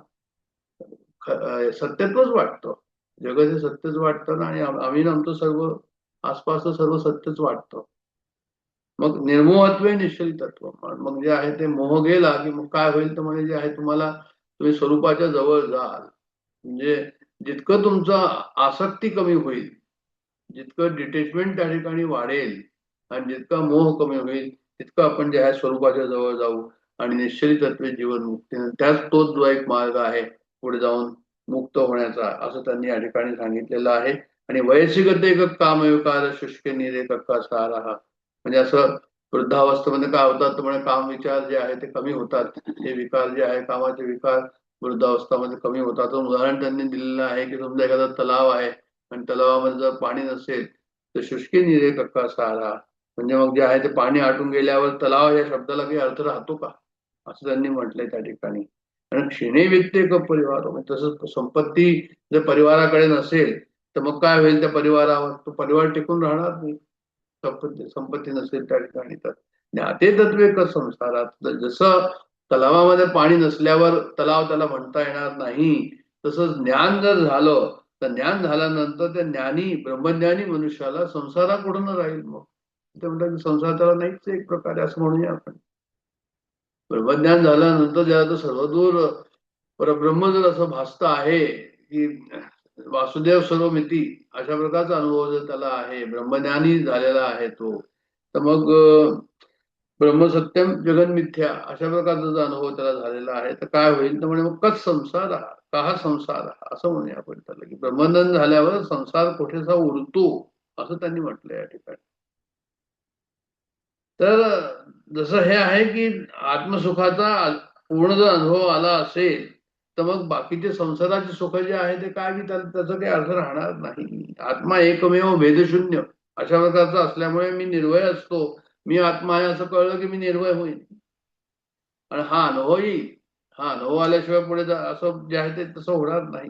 सत्यत्वच वाटतं. जगत हे सत्यच वाटतं ना, आणि आम्ही ना आमचं सर्व आसपासचं सर्व सत्यच वाटतं. मग निर्मोहत्व निश्चल तत्व. मग जे आहे ते मोह गेला की मग काय होईल तर म्हणजे जे आहे तुम्हाला तुम्ही स्वरूपाच्या जवळ जाल. म्हणजे जितकं तुमचं आसक्ती कमी होईल, जितकं डिटेचमेंट त्या ठिकाणी वाढेल आणि जितका मोह कमी होईल, तितकं आपण जे आहे स्वरूपाच्या जवळ जाऊ आणि निश्चलित तत्वे जीवन मुक्ती. त्याच तोच जो एक मार्ग आहे पुढे जाऊन मुक्त होण्याचा, असं त्यांनी या ठिकाणी सांगितलेलं आहे. आणि वयस्सिकते एक कामविकार शुष्क निरे कक्का सारा, म्हणजे असं वृद्धावस्थेमध्ये काय होतात तर म्हणजे काम विचार जे आहे ते कमी होतात. हे विकार जे आहे कामाचे विकार वृद्धावस्थामध्ये कमी होतात. उदाहरण त्यांनी दिलेलं आहे की तुमचा एखादा तलाव आहे आणि तलावामध्ये जर पाणी नसेल तर शुष्की निरे कक्का सारा, म्हणजे मग जे आहे ते पाणी आटून गेल्यावर तलाव या शब्दाला काही अर्थ राहतो का, असं त्यांनी म्हटलंय त्या ठिकाणी. आणि क्षीणे वित्ते क परिवार, म्हणजे तसंच संपत्ती जर परिवाराकडे नसेल तर मग काय होईल त्या परिवारावर, तो परिवार टिकून राहणार नाही. संपत्ती नसेल त्या ठिकाणी. तर ज्ञाते तत्वे क संसारात, जसं तलावामध्ये पाणी नसल्यावर तलाव त्याला म्हणता येणार नाही, तसंच ज्ञान जर झालं तर ज्ञान झाल्यानंतर त्या ज्ञानी ब्रह्मज्ञानी मनुष्याला संसाराकडून राहील. मग ते म्हणतात की संसार त्याला नाहीच एक प्रकारे, असं म्हणूया आपण. ब्रह्मज्ञान झाल्यानंतर ज्याला तर सर्वदूर परब्रह्म जर असं भासतं आहे की वासुदेव सर्वमिती, अशा प्रकारचा अनुभव जर त्याला आहे, ब्रह्मज्ञानी झालेला आहे तो, तर मग ब्रह्मसत्यम जगन मिथ्या अशा प्रकारचा जो अनुभव त्याला झालेला आहे, तर काय होईल तर म्हणजे मग कच संसार का हा संसार, असं म्हणूया आपण त्याला, की ब्रह्मज्ञान झाल्यावर संसार कुठेसा उरतो, असं त्यांनी म्हटलं या ठिकाणी. तर जसं हे आहे की आत्मसुखाचा पूर्ण जर अनुभव आला असेल तर मग बाकीचे संसाराचे सुख जे आहे ते काय, की त्याचा काही अर्थ राहणार नाही. आत्मा एकमेव भेदशून्य अशा प्रकारचा असल्यामुळे मी निर्भय असतो, मी आत्मा आहे असं कळलं की मी निर्भय होईल आणि हा अनुभव येईल. हा अनुभव आल्याशिवाय पुढे असं जे आहे ते तसं होणार नाही.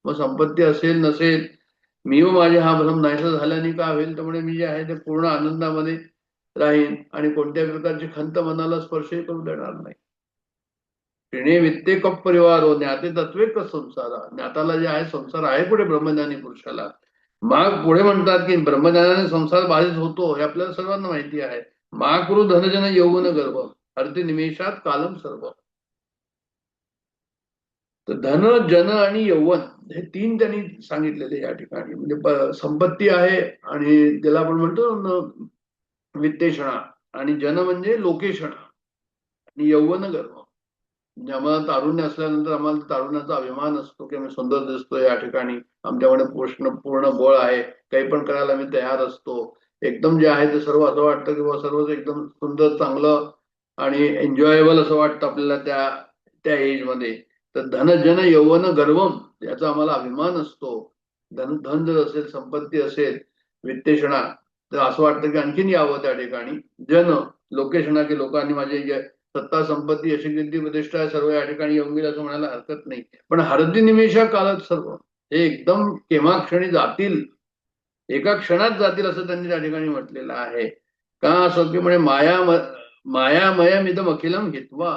मग संपत्ती असेल नसेल, मी व माझे हा भ्रम नाहीसा झाल्याने काय होईल तर म्हणजे मी जे आहे ते पूर्ण आनंदामध्ये राहीन आणि कोणत्याही प्रकारची खंत मनाला स्पर्शही करू देणार नाही. ऋणे वित्ते कप परिवार हो ज्ञाते तत्वे क संसार, ज्ञाताला जे आहे संसार आहे पुढे ब्रह्मज्ञानी पुरुषाला. मग पुढे म्हणतात की ब्रह्मज्ञानाने संसार बाधित होतो हे आपल्याला सर्वांना माहिती आहे. महाकुरु धनजन यौवन गर्भ हरती निमेषात कालम सर्व. तर धन जन आणि यौवन हे तीन त्यांनी सांगितलेले या ठिकाणी. म्हणजे संपत्ती आहे आणि त्याला आपण म्हणतो वित्तेषणा, आणि जन म्हणजे लोकेशणा, आणि यौवन गर्भ म्हणजे आम्हाला तारुण्य असल्यानंतर आम्हाला तारुण्याचा अभिमान असतो की आम्ही सुंदर दिसतो या ठिकाणी, आमच्याकडे पूर्ण बळ आहे, काही पण करायला आम्ही तयार असतो. एकदम जे आहे ते सर्व असं वाटतं की सर्वच एकदम सुंदर चांगलं आणि एन्जॉयबल असं वाटतं आपल्याला त्या त्या एज मध्ये. तर धन जन यौवन गर्वम याचा आम्हाला अभिमान असतो. धन जर असेल, संपत्ती असेल, वित्तेषणा, तर असं वाटतं की आणखीन यावं त्या ठिकाणी. जन लोकेशणा की लोकांनी माझे सत्ता संपत्ती यश कीर्ती प्रतिष्ठा सर्व या ठिकाणी येऊन गेलं असं म्हणायला हरकत नाही. पण हरती निमेषा काळात सर्व हे एकदम केव्हा क्षणी जातील, एका क्षणात जातील असं त्यांनी त्या ठिकाणी म्हटलेलं आहे. का असं की म्हणजे मायामयम इदम अखिलम हित्वा,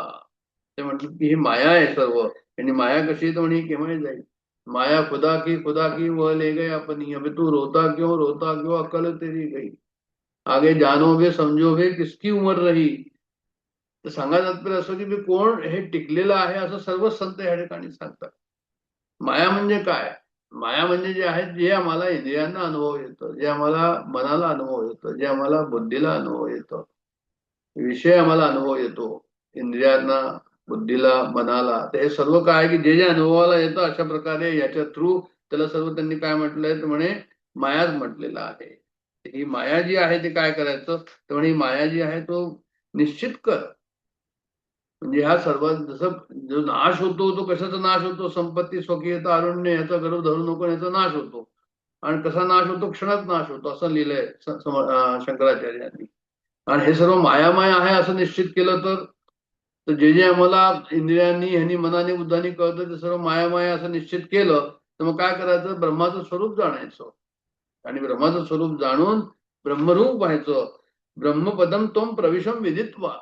ते म्हटलं की ही माया आहे सर्व, आणि माया कशी तर म्हणे केव्हाही जाईल. माया खुदा की वह ले गए अपनी, अभी तू रोता क्यों अक्कल तेरी गई, आगे जानोगे समझोगे किसकी उमर रही. तर सांगायचं तात्पर्य असं की मी कोण हे टिकलेलं आहे असं सर्वच संत या ठिकाणी सांगतात. माया म्हणजे काय, माया म्हणजे जे आहे जे आम्हाला इंद्रियांना अनुभव येतं, जे आम्हाला मनाला अनुभव येतं, जे आम्हाला बुद्धीला अनुभव येतं, विषय आम्हाला अनुभव येतो इंद्रियांना, बुद्धीला, मनाला. तर हे सर्व काय की जे जे अनुभवाला येतं अशा प्रकारे याच्या थ्रू त्याला सर्व त्यांनी काय म्हटलंय तर म्हणे मायाच म्हटलेलं आहे. ही माया जी आहे ते काय करायचं तर म्हणे माया जी आहे तो निश्चित कर. म्हणजे ह्या सर्वात जसं जो नाश होतो तो कशाचा नाश होतो, संपत्ती स्वकीयता अरण्य याचा गर्भ धरू नको याचा नाश होतो. आणि कसा नाश होतो, क्षणात नाश होतो असं लिहिलंय शंकराचार्यांनी. आणि हे सर्व मायामाय आहे असं निश्चित केलं तर जे जे आम्हाला इंद्रियांनी ह्यांनी मनाने बुद्धाने कळतं ते सर्व मायामाय असं निश्चित केलं तर मग काय करायचं, ब्रह्माचं स्वरूप जाणायचं आणि ब्रह्माचं स्वरूप जाणून ब्रह्मरूप व्हायचं. ब्रह्मपदम त्वम प्रविशम विदित्वा,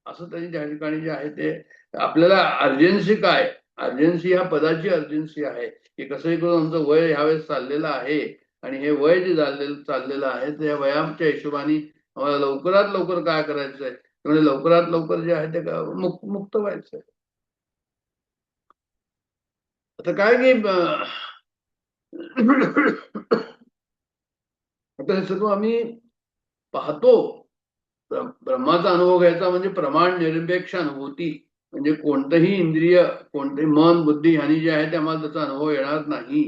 असं त्यांनी त्या ठिकाणी जे आहे ते आपल्याला अर्जन्सी काय, अर्जन्सी ह्या पदाची अर्जन्सी आहे की कसंही करून आमचं वय ह्यावेळेस चाललेलं आहे आणि हे वय जे चाललेलं आहे त्या वयाच्या हिशोबाने आम्हाला लवकरात लवकर काय करायचंय, म्हणजे लवकरात लवकर जे आहे ते मुक्त व्हायचंय. आता काय की आता हे सर्व आम्ही पाहतो. ब्रह्माचा अनुभव घ्यायचा म्हणजे प्रमाण निरपेक्ष अनुभूती, म्हणजे कोणतंही इंद्रिय, कोणतेही मन बुद्धी ह्यानी जे आहे ते आम्हाला त्याचा अनुभव येणार नाही.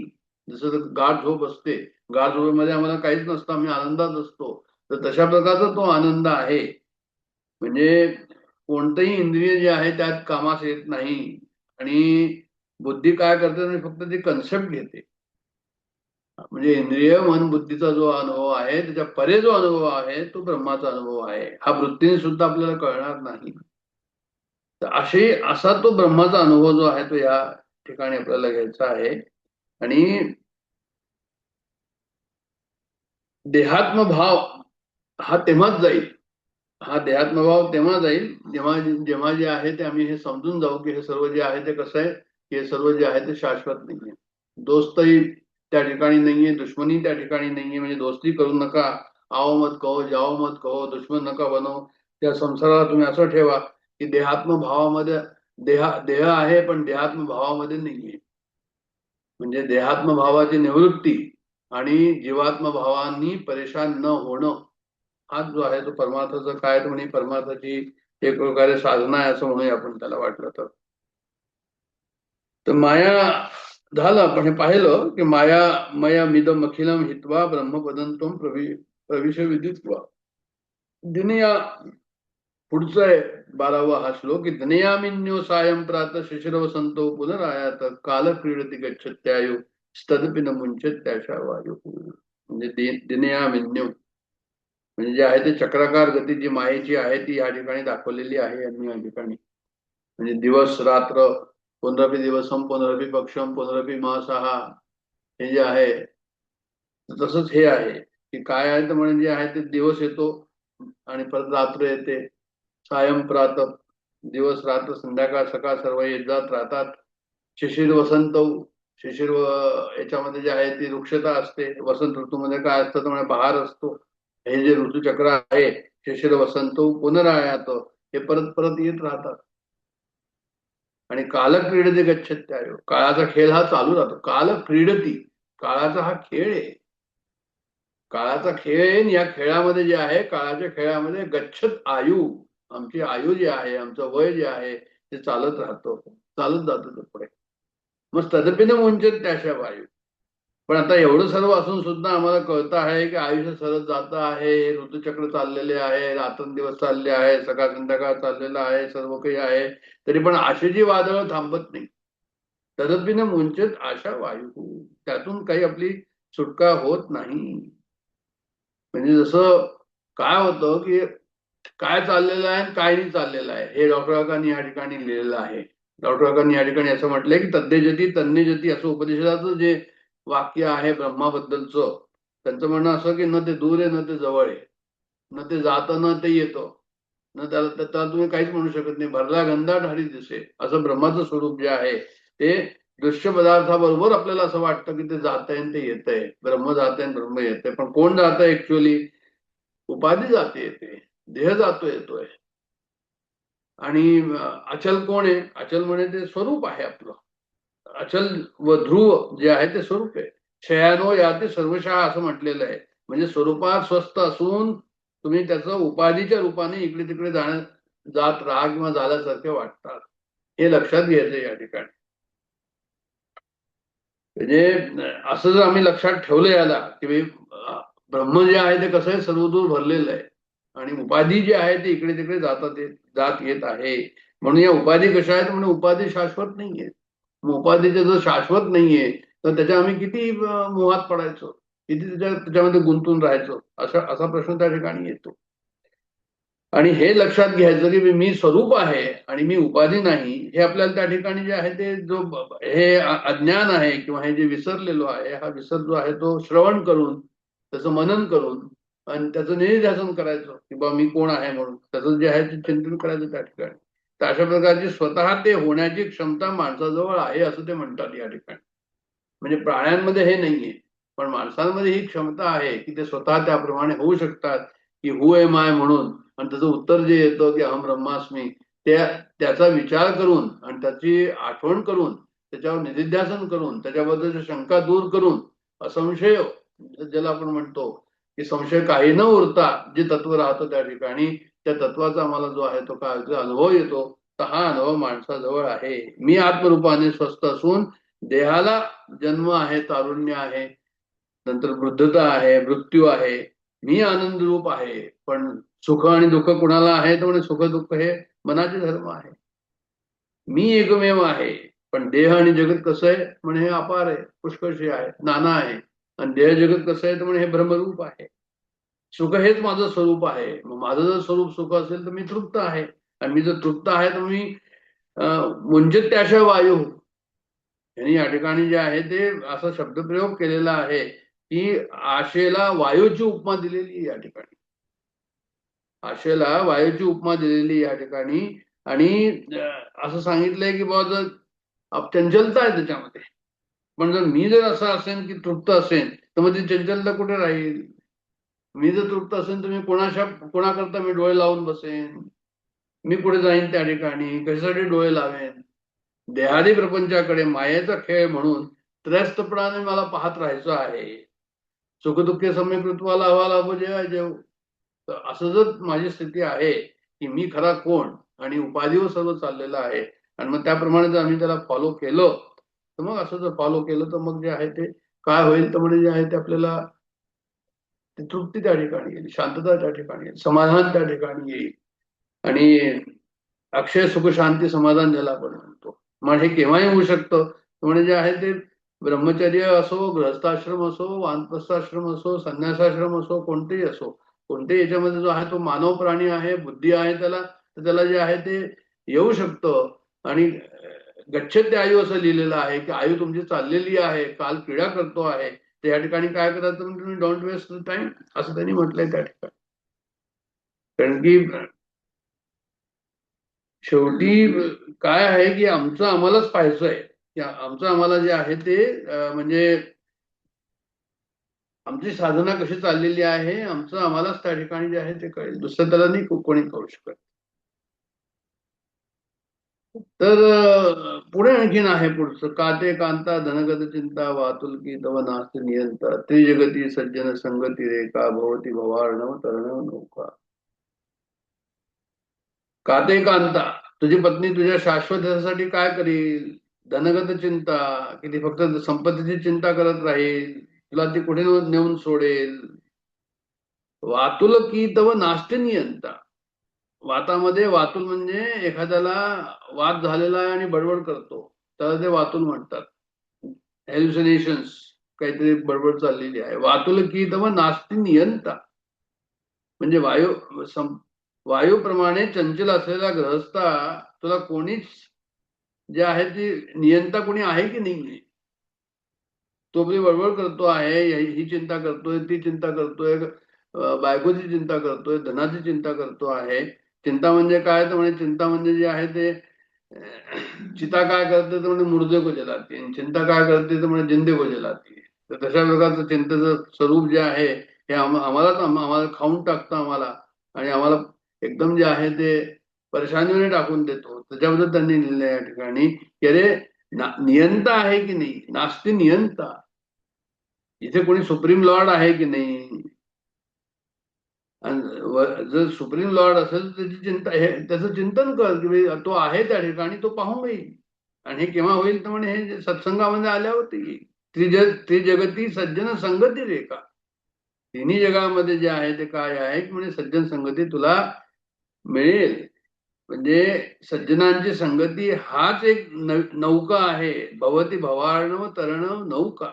जसं गाढ झोप असते, गाढ झोपेमध्ये आम्हाला काहीच नसतं, आम्ही आनंदात असतो, तर तशा प्रकारचा तो आनंद आहे. म्हणजे कोणतंही इंद्रिय जे आहे त्यात कामास येत नाही आणि बुद्धी काय करते, फक्त ती कन्सेप्ट घेते. म्हणजे इंद्रिय मन बुद्धीचा जो अनुभव आहे त्याच्या परे जो अनुभव आहे तो ब्रह्माचा अनुभव आहे. हा वृत्तीने सुद्धा आपल्याला कळणार नाही. तर असा तो ब्रह्माचा अनुभव जो आहे तो या ठिकाणी आपल्याला घ्यायचा आहे. आणि देहात्मभाव हा तेव्हाच जाईल, हा देहात्मभाव तेव्हा जाईल जेव्हा जेव्हा जे आहे ते आम्ही हे समजून जाऊ की हे सर्व जे आहे ते कसं आहे, की हे सर्व जे आहे ते शाश्वत नाहीये. दोस्तही त्या ठिकाणी नाहीये, दुश्मनी त्या ठिकाणी नाहीये. म्हणजे दोस्ती करू नका, आओ मत कहो जाओ मत कहो, दुश्मन नका बनव. त्या संसाराला तुम्ही असं ठेवा की देहात्म भावामध्ये देह आहे पण देहात्म भावामध्ये नाहीये. म्हणजे देहात्म भावाची निवृत्ती आणि जीवात्म भावांनी परेशान न होणं, हा जो आहे तो परमार्थाचं काय म्हणे, परमार्थाची एक प्रकारे साधना आहे असं म्हणूया आपण त्याला वाटलं तर. तर माया झालं, आपण हे पाहिलं की माया मया मिदम अखिलम हित्वा ब्रह्मपदंतम प्रविश विदित्वा. दिनया पुढचं आहे 12वा हा श्लोक की दिनयामिन्यो सायं प्रात शिशिरव संतो पुनरायात काल क्रीडती गच्छत्यायु स्तदपि न मुंचत्याशा वायु. म्हणजे दिनयामिन्यो म्हणजे जे आहे ते चक्राकार गती जी मायेची आहे ती या ठिकाणी दाखवलेली आहे यांनी या ठिकाणी. म्हणजे दिवस रात्र, पुनरपी दिवसम पुनरपी पक्षम पुनरपी मासहा, हे जे आहे तसंच हे आहे की काय आहे तर म्हणजे जे आहे ते दिवस येतो आणि परत रात्र येते, सायं प्रात, दिवस रात्र संध्याकाळ सकाळ सर्व येत जात राहतात. शिशिर वसंत, शिशिर याच्यामध्ये जे आहे ती वृक्षता असते. वसंत ऋतूमध्ये काय असतं तर म्हणजे बहार असतो. हे जे ऋतुचक्र आहे शिशिर वसंत पुनरायात, हे परत परत येत राहतात. आणि काल क्रीडती गच्छत्यायु, काळाचा खेळ हा चालू राहतो. काल क्रीडती, काळाचा हा खेळ आहे, काळाचा खेळ आहे. या खेळामध्ये जे आहे काळाच्या खेळामध्ये गच्छत आयु, आमची आयु जी आहे, आमचं वय जे आहे ते चालत राहतो, चालत जातो ते पुढे. मग तदपीने मुंचत त्याशा वायू. पण आता एवढं सर्व असून सुद्धा आम्हाला कळतं आहे की आयुष्य सरत जात आहे, ऋतुचक्र चाललेले आहे, रात्रंदिवस चालले आहे, सकाळ संध्याकाळ चाललेलं आहे, सर्व काही आहे, तरी पण आशेची वादळ थांबत नाही. तदपीने मुंचत आशा वायू, त्यातून काही आपली सुटका होत नाही. म्हणजे जसं काय होतं की काय चाललेलं आहे काय नाही चाललेलं आहे हे डॉक्टर काकांनी या ठिकाणी लिहिलेलं आहे. डॉक्टर काकांनी या ठिकाणी असं म्हटलंय की तद्देजती तन्नेजती असं उपदेशाचं जे वाक्य आहे ब्रह्माबद्दलचं, त्यांचं म्हणणं असं की न ते दूर आहे न ते जवळ आहे, न ते जातं न ते येतं, न त्याला तुम्ही काहीच म्हणू शकत नाही. भरला गंधा ढाळी दिसे, असं ब्रह्माचं स्वरूप जे आहे ते दृश्य पदार्थाबरोबर आपल्याला असं वाटतं की ते जात आहे ते येत आहे, ब्रह्म जात आहे ब्रह्म येत आहे. पण कोण जात आहे ऍक्च्युअली? उपाधी जाते येते, देह जातो येतोय. आणि अचल कोण आहे? अचल म्हणजे ते स्वरूप आहे आपलं. अचल व ध्रुव जे आहे ते स्वरूप आहे. शयानो याते सर्वशः असं म्हटलेलं आहे. म्हणजे स्वरूपात स्वस्थ असून तुम्ही त्याचं उपाधीच्या रूपाने इकडे तिकडे जात राहा किंवा झाल्यासारखे वाटतात, हे लक्षात घ्यायचं या ठिकाणी. म्हणजे असं जर आम्ही लक्षात ठेवलं याला की ब्रह्म जे आहे ते कसं आहे सर्वदूर भरलेलं आहे आणि उपाधी जी आहे ती इकडे तिकडे जात येत आहे. म्हणून या उपाधी कशा आहेत? म्हणून उपाधी शाश्वत नाहीये. मग उपाधीचे जर शाश्वत नाहीये तर त्याच्या आम्ही किती मोहात पडायचो, किती त्याच्यामध्ये गुंतून राहायचो, असा प्रश्न त्या ठिकाणी येतो. आणि हे लक्षात घ्यायचं की मी स्वरूप आहे आणि मी उपाधी नाही, हे आपल्याला त्या ठिकाणी जे आहे ते जो हे अज्ञान आहे किंवा हे जे विसरलेलो आहे, हा विसर जो आहे तो श्रवण करून त्याचं मनन करून आणि त्याचं निधिध्यासन करायचं की बा मी कोण आहे म्हणून त्याचं जे आहे ते चिंतन करायचं त्या ठिकाणी. तर अशा प्रकारची स्वतः ते होण्याची क्षमता माणसाजवळ आहे असं ते म्हणतात या ठिकाणी. म्हणजे प्राण्यांमध्ये हे नाहीये, पण माणसांमध्ये ही क्षमता आहे की ते स्वतः त्याप्रमाणे होऊ शकतात की हु एम आय म्हणून. आणि त्याचं उत्तर जे येतं की अहम ब्रह्मास्मी, त्याचा विचार करून आणि त्याची आठवण करून त्याच्यावर निधिध्यासन करून त्याच्याबद्दलच्या शंका दूर करून असंशय ज्याला आपण म्हणतो की संशय काही न उरता जे तत्व राहतं त्या ठिकाणी, त्या तत्वाचा आम्हाला जो आहे तो काय अनुभव येतो. तर हा अनुभव माणसाजवळ आहे. मी आत्मरूपाने स्वस्थ असून देहाला जन्म आहे, तारुण्य आहे, नंतर वृद्धता आहे, मृत्यू आहे. मी आनंद रूप आहे, पण सुख आणि दुःख कुणाला आहे तर म्हणजे सुख दुःख हे मनाचे धर्म आहे. मी एकमेव आहे, पण देह आणि जगत कसं आहे म्हणजे हे अपार आहे, पुष्कळशी आहे, नाना आहे. आणि देह जगत कसं आहे तर म्हणजे हे ब्रह्मरूप आहे. सुख हेच माझं स्वरूप आहे. मग माझं जर स्वरूप सुख असेल तर मी तृप्त आहे, आणि मी जर तृप्त आहे तर मी मुंजित त्याशा वायू. यांनी या ठिकाणी जे आहे ते असा शब्दप्रयोग केलेला आहे की आशेला वायूची उपमा दिलेली या ठिकाणी. आशेला वायूची उपमा दिलेली या ठिकाणी. आणि असं सांगितलंय की बाबा जर चंचलता आहे त्याच्यामध्ये, पण जर मी जर असं असेन की तृप्त असेन तर मग ती चंचलता कुठे राहील. मी जर तृप्त असेन तर मी कोणाकरता मी डोळे लावून बसेन, मी पुढे जाईन त्या ठिकाणी कशासाठी डोळे लावेन. देहादी प्रपंचाकडे मायेचा खेळ म्हणून त्रयस्थपणाने मला पाहत राहायचं आहे. सुखदुःखे सम्यकृत्वाला हवा लाभो जेव्हा जेव. तर असं जर माझी स्थिती आहे की मी खरा कोण आणि उपाधीवर सर्व चाललेलं आहे, आणि मग त्याप्रमाणे जर आम्ही त्याला फॉलो केलं तर मग असं जर फॉलो केलं तर मग जे आहे ते काय होईल तर म्हणजे जे आहे ते आपल्याला ती तृप्ती त्या ठिकाणी येईल, शांतता त्या ठिकाणी येईल, समाधान त्या ठिकाणी येईल. आणि अक्षय सुख शांती समाधान ज्याला आपण म्हणतो, मग हे केव्हाही होऊ शकतं. म्हणजे जे आहे ते ब्रह्मचर्य असो, गृहस्थाश्रम असो, वानप्रस्थाश्रम असो, संन्यासाश्रम असो, कोणतेही असो, कोणत्याही याच्यामध्ये जो आहे तो मानव प्राणी आहे, बुद्धी आहे त्याला, तर त्याला जे आहे ते येऊ शकतं. आणि गच्छते आयु असं लिहिलेलं आहे की आयु तुमची चाललेली आहे, काल क्रीडा करतो आहे. तर या ठिकाणी काय करायचं म्हणजे तुम्ही डोंट वेस्ट टाइम असं त्यांनी म्हटलंय त्या ठिकाणी. कारण की शेवटी काय आहे की आमचं आम्हालाच पाहायचं आहे की आमचं आम्हाला जे आहे ते म्हणजे आमची साधना कशी चाललेली आहे, आमचं आम्हालाच त्या ठिकाणी जे आहे ते कळेल, दुसरं त्याला नाही कोणी करू शकत. तर पुढे आणखीन आहे पुढचं, काते कांता धनगत चिंता वातुलकी तव नास्ति नियंता त्रिजगती सज्जन संगती रेखा भवती भवार्णव तरणव नौका. काते कांता, तुझी पत्नी तुझ्या शाश्वतासाठी काय करील. धनगत चिंता, की ती फक्त संपत्तीची चिंता करत राहील, तुला ती कुठे नेऊन सोडेल. वातुल की तव नास्ति नियंता. वातामध्ये वातुल म्हणजे एखाद्याला वात झालेला आहे आणि बडबड करतो, त्याला ते वातुल म्हणतात. हेल्युसिनेशन्स, काहीतरी बडबड चाललेली आहे. वातुल की तव नास्ति नियंता म्हणजे वायूप्रमाणे चंचल असलेला ग्रहस्था, तुला कोणीच जे आहे ती नियंता कोणी आहे की नाही. तो आपली बडबड करतो आहे, ही चिंता करतोय, ती चिंता करतोय, बायकोची चिंता करतोय, धनाची चिंता करतो आहे. चिंता म्हणजे काय तर म्हणजे चिंता म्हणजे जे आहे ते चिता काय करते तर म्हणजे मुर्दे को जलाती, चिंता काय करते तर म्हणजे जिंदे को जलाती. तर तशा प्रकारचं चिंतेचं स्वरूप जे आहे हे आम्हाला खाऊन टाकतं आम्हाला, आणि आम्हाला एकदम जे आहे ते परेशानीने टाकून देतो. त्याच्याबद्दल त्यांनी लिहिलं या ठिकाणी की अरे नियंता आहे की नाही, नास्ति नियंता. इथे कोणी सुप्रीम लॉर्ड आहे की नाही. जर सुप्रीम लॉर्ड असेल तर त्याची चिंता, हे त्याचं चिंतन कर की तो आहे त्या ठिकाणी, तो पाहून येईल. आणि हे केव्हा होईल तर म्हणजे हे सत्संगामध्ये आल्यावरती. त्रिजगती सज्जन संगती रेखा, तिन्ही जगामध्ये जे आहे ते काय आहे की म्हणजे सज्जन संगती तुला मिळेल. म्हणजे सज्जनांची संगती हाच एक नौका आहे. भवती भवार्णव तरणव नौका.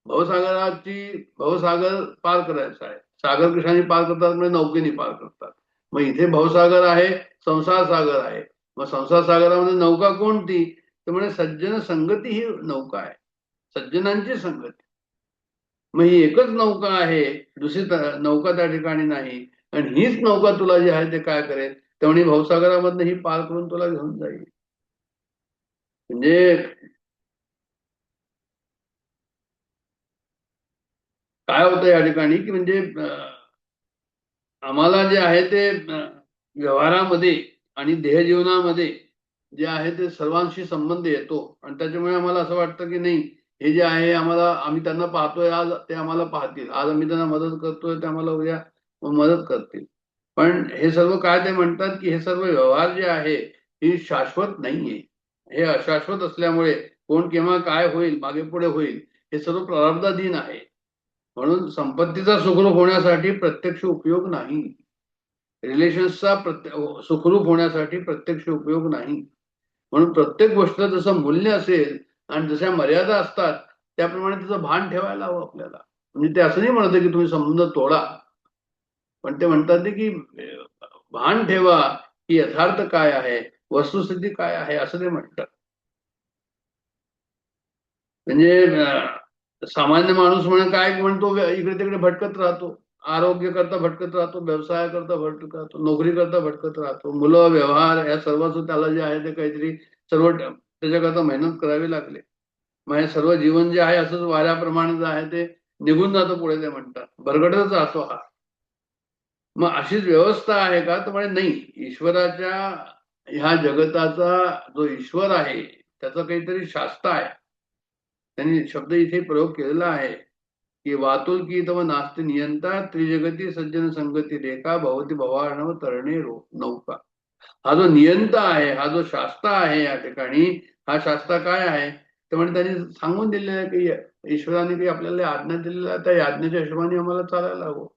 भवसागर पार करायचा आहे. सागर कृष्णाने पार करतात म्हणजे नौकेने पार करतात. मग इथे भवसागर आहे, संसार सागर आहे. मग संसार सागरामध्ये नौका कोणती? तर म्हणे सज्जन संगती ही नौका आहे, सज्जनांची संगती. मग ही एकच नौका आहे, दुसरी नौका त्या ठिकाणी नाही. आणि हीच नौका तुला जी आहे ते काय करेल, तर म्हणे भवसागरामधनं ही पार करून तुला घेऊन जाईल. म्हणजे काय होतं या ठिकाणी की म्हणजे आम्हाला जे आहे ते व्यवहारामध्ये आणि देहजीवनामध्ये जे आहे ते सर्वांशी संबंध येतो. आणि त्याच्यामुळे आम्हाला असं वाटतं की नाही, हे जे आहे आम्ही त्यांना पाहतोय आज, ते आम्हाला पाहतील. आज आम्ही त्यांना मदत करतोय, ते आम्हाला उद्या मदत करतील. पण हे सर्व काय ते म्हणतात की हे सर्व व्यवहार जे आहे ही शाश्वत नाहीये. हे अशाश्वत असल्यामुळे कोण केव्हा काय होईल, मागे पुढे होईल, हे सर्व प्रारब्धाधीन आहे. म्हणून संपत्तीचा सुखरूप होण्यासाठी प्रत्यक्ष उपयोग नाही, रिलेशन्सचा सुखरूप होण्यासाठी प्रत्यक्ष उपयोग नाही. म्हणून प्रत्येक गोष्ट जसं मूल्य असेल आणि जशा मर्यादा असतात त्याप्रमाणे त्याचं भान ठेवायला हवं आपल्याला. म्हणजे ते असं नाही म्हणत की तुम्ही संबंध तोडा, पण ते म्हणतात की भान ठेवा की यथार्थ काय आहे, वस्तुस्थिती काय आहे, असं ते म्हणतात. म्हणजे सामान्य माणूस म्हणून काय म्हणतो, इकडे तिकडे भटकत राहतो, आरोग्य करता भटकत राहतो, व्यवसाय करता भटकत राहतो, नोकरी करता भटकत राहतो, मुलं व्यवहार या सर्वच त्याला जे आहे ते काहीतरी सर्व त्याच्याकरता मेहनत करावी लागले. मग हे सर्व जीवन जे आहे असंच वाऱ्याप्रमाणे जे आहे ते निघून जातं पुढे, ते म्हणतात भरगटच राहतो हा. मग अशीच व्यवस्था आहे का? तर म्हणे नाही, ईश्वराच्या ह्या जगताचा जो ईश्वर आहे त्याचा काहीतरी शास्त्र आहे. त्यांनी शब्द इथे प्रयोग केलेला आहे की वातुल की तव नास्ति नियंता त्रिजगती सज्जन संगती रेखा भवती भवार्णव तरणे नौका. हा जो नियंता आहे, हा जो शास्त्र आहे या ठिकाणी, हा शास्त्र काय आहे तर म्हणजे त्यांनी सांगून दिलेलं आहे की ईश्वराने काही आपल्याला आज्ञा दिलेल्या आहे, त्या आज्ञेच्या हिशोबाने आम्हाला चालायला हवं.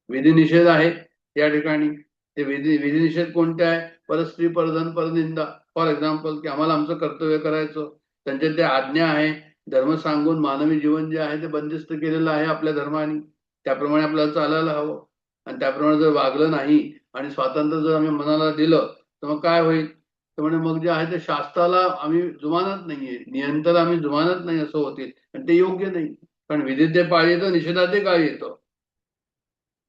विधी निषेध आहेत या ठिकाणी. ते विधी निषेध कोणते आहे? परस्त्री, परधन, परनिंदा. फॉर एक्झाम्पल की आम्हाला आमचं कर्तव्य करायचं, त्यांच्या त्या आज्ञा आहे. धर्म सांगून मानवी जीवन जे आहे ते बंदिस्त केलेलं आहे आपल्या धर्माने, त्याप्रमाणे आपल्याला चालायला हवं. आणि त्याप्रमाणे जर वागलं नाही आणि स्वातंत्र्य जर आम्ही मनाला दिलं तर मग काय होईल? तर म्हणजे मग जे आहे ते शास्त्राला आम्ही जुमानत नाहीये, नियंत्रण आम्ही जुमानत नाही, असं होतील. आणि ते योग्य नाही. कारण विधी ते पाळीतं, निषेधाते गाळी येतं.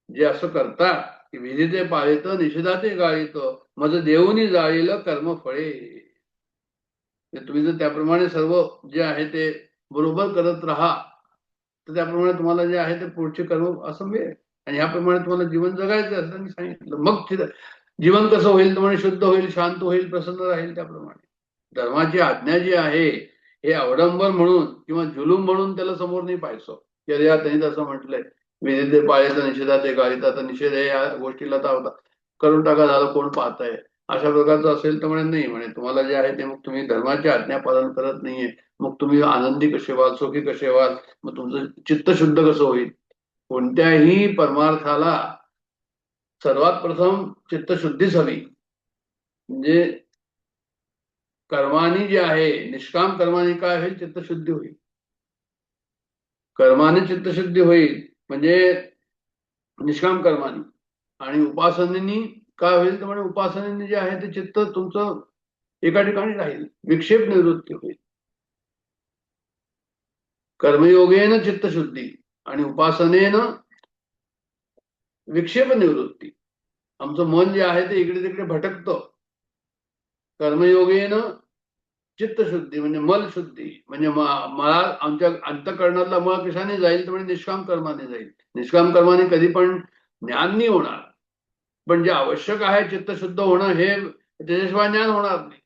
जे असं करतात की विधी ते पाळीतं, निषेधाते गाळीतं, मज देऊनी जाळीलं कर्म फळे. तुम्ही जर त्याप्रमाणे सर्व जे आहे ते बरोबर करत राहा तर त्याप्रमाणे तुम्हाला जे आहे ते पुढचे कर्म असं मिळेल. आणि ह्याप्रमाणे तुम्हाला जीवन जगायचं असं त्यांनी सांगितलं. मग जीवन कसं होईल? तर म्हणजे शुद्ध होईल, शांत होईल, प्रसन्न राहील. त्याप्रमाणे धर्माची आज्ञा जी आहे हे अवडंबर म्हणून किंवा जुलूम म्हणून त्याला समोर नाही पाहायचं. की या त्यांनी तसं म्हटलंय, विधी ते पाळीतं, निषेधाते गाळीतं. आता निषेध आहे या गोष्टीला तर करून टाका, झालं, कोण पाहताय, अशा प्रकारचं असेल तर म्हणे नाही, म्हणे तुम्हाला जे आहे ते मग तुम्ही धर्माचे आज्ञा पालन करत नाहीये. मग तुम्ही आनंदी कसे व्हाल, सुखी कसे व्हाल, मग तुमचं चित्त शुद्ध कसं होईल? कोणत्याही परमार्थाला सर्वात प्रथम चित्तशुद्धीच हवी. म्हणजे कर्मानी जे आहे, निष्काम कर्माने काय होईल? चित्तशुद्धी होईल. कर्माने चित्तशुद्धी होईल म्हणजे निष्काम कर्माने. आणि उपासनेनी काय होईल? तर म्हणजे उपासनेने जे आहे ते चित्त तुमचं एका ठिकाणी राहील, विक्षेप निवृत्ती होईल. कर्मयोगेन चित्तशुद्धी आणि उपासनेनं विक्षेप निवृत्ती. आमचं मन जे आहे ते इकडे तिकडे भटकतं. कर्मयोगेनं चित्तशुद्धी म्हणजे मल शुद्धी. म्हणजे मला आमच्या अंतःकरणातला मळ कशाने जाईल? तर म्हणजे निष्काम कर्माने जाईल. निष्काम कर्माने कधी पण ज्ञान नाही होणार. पण जे आवश्यक आहे चित्तशुद्ध होणं, हे त्याच्याशिवाय ज्ञान होणार नाही.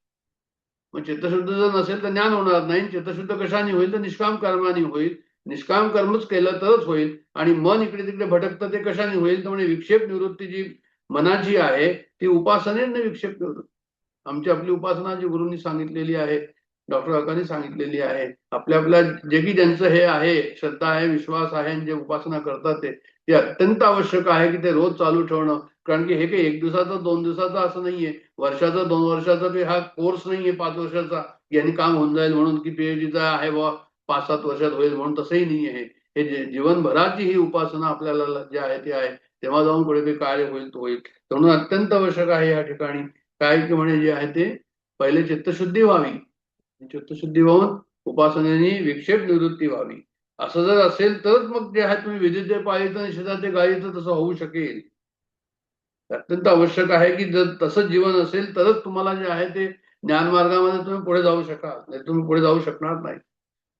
मग चित्तशुद्ध जर नसेल तर ज्ञान होणार नाही. चित्तशुद्ध कशाने होईल? तर निष्काम कर्माने होईल. निष्काम कर्मच केलं तरच होईल. आणि मन इकडे तिकडे भटकतं ते कशाने होईल? तर म्हणजे विक्षेप निवृत्ती जी मनाची आहे ती उपासनेने विक्षेप निवृत्ती. आमची आपली उपासना जी गुरूंनी सांगितलेली आहे, डॉक्टर काकांनी सांगितलेली आहे, आपल्या आपल्या जे की ज्यांचं हे आहे, श्रद्धा आहे, विश्वास आहे, आणि जे उपासना करतात ते अत्यंत आवश्यक आहे की ते रोज चालू ठेवणं. कारण की हे काही एक दिवसाचा, 2 दिवसाचा असं नाहीये, वर्षाचा, 2 वर्षाचा हा कोर्स नाहीये, 5 वर्षाचा, यांनी काम होऊन जाईल म्हणून, की पीएचडीचा आहे बा 5-7 वर्षात होईल म्हणून, तसंही नाहीये. हे जीवनभराची ही उपासना आपल्याला जे आहे ते आहे तेव्हा जाऊन कुठे काही कार्य होईल तो होईल. म्हणून अत्यंत आवश्यक आहे या ठिकाणी काय की म्हणे जे आहे ते पहिले चित्तशुद्धी व्हावी, चित्तशुद्धी होऊन उपासनेने विक्षेप निवृत्ती व्हावी. असं जर असेल तरच मग जे आहे तुम्ही विधीचे पाळीचं निषेधाचे गाळीचं तसं होऊ शकेल. अत्यंत आवश्यक आहे की जर तसं जीवन असेल तरच तुम्हाला जे आहे ते ज्ञानमार्गामध्ये तुम्ही पुढे जाऊ शकाल, नाही तुम्ही पुढे जाऊ शकणार नाही.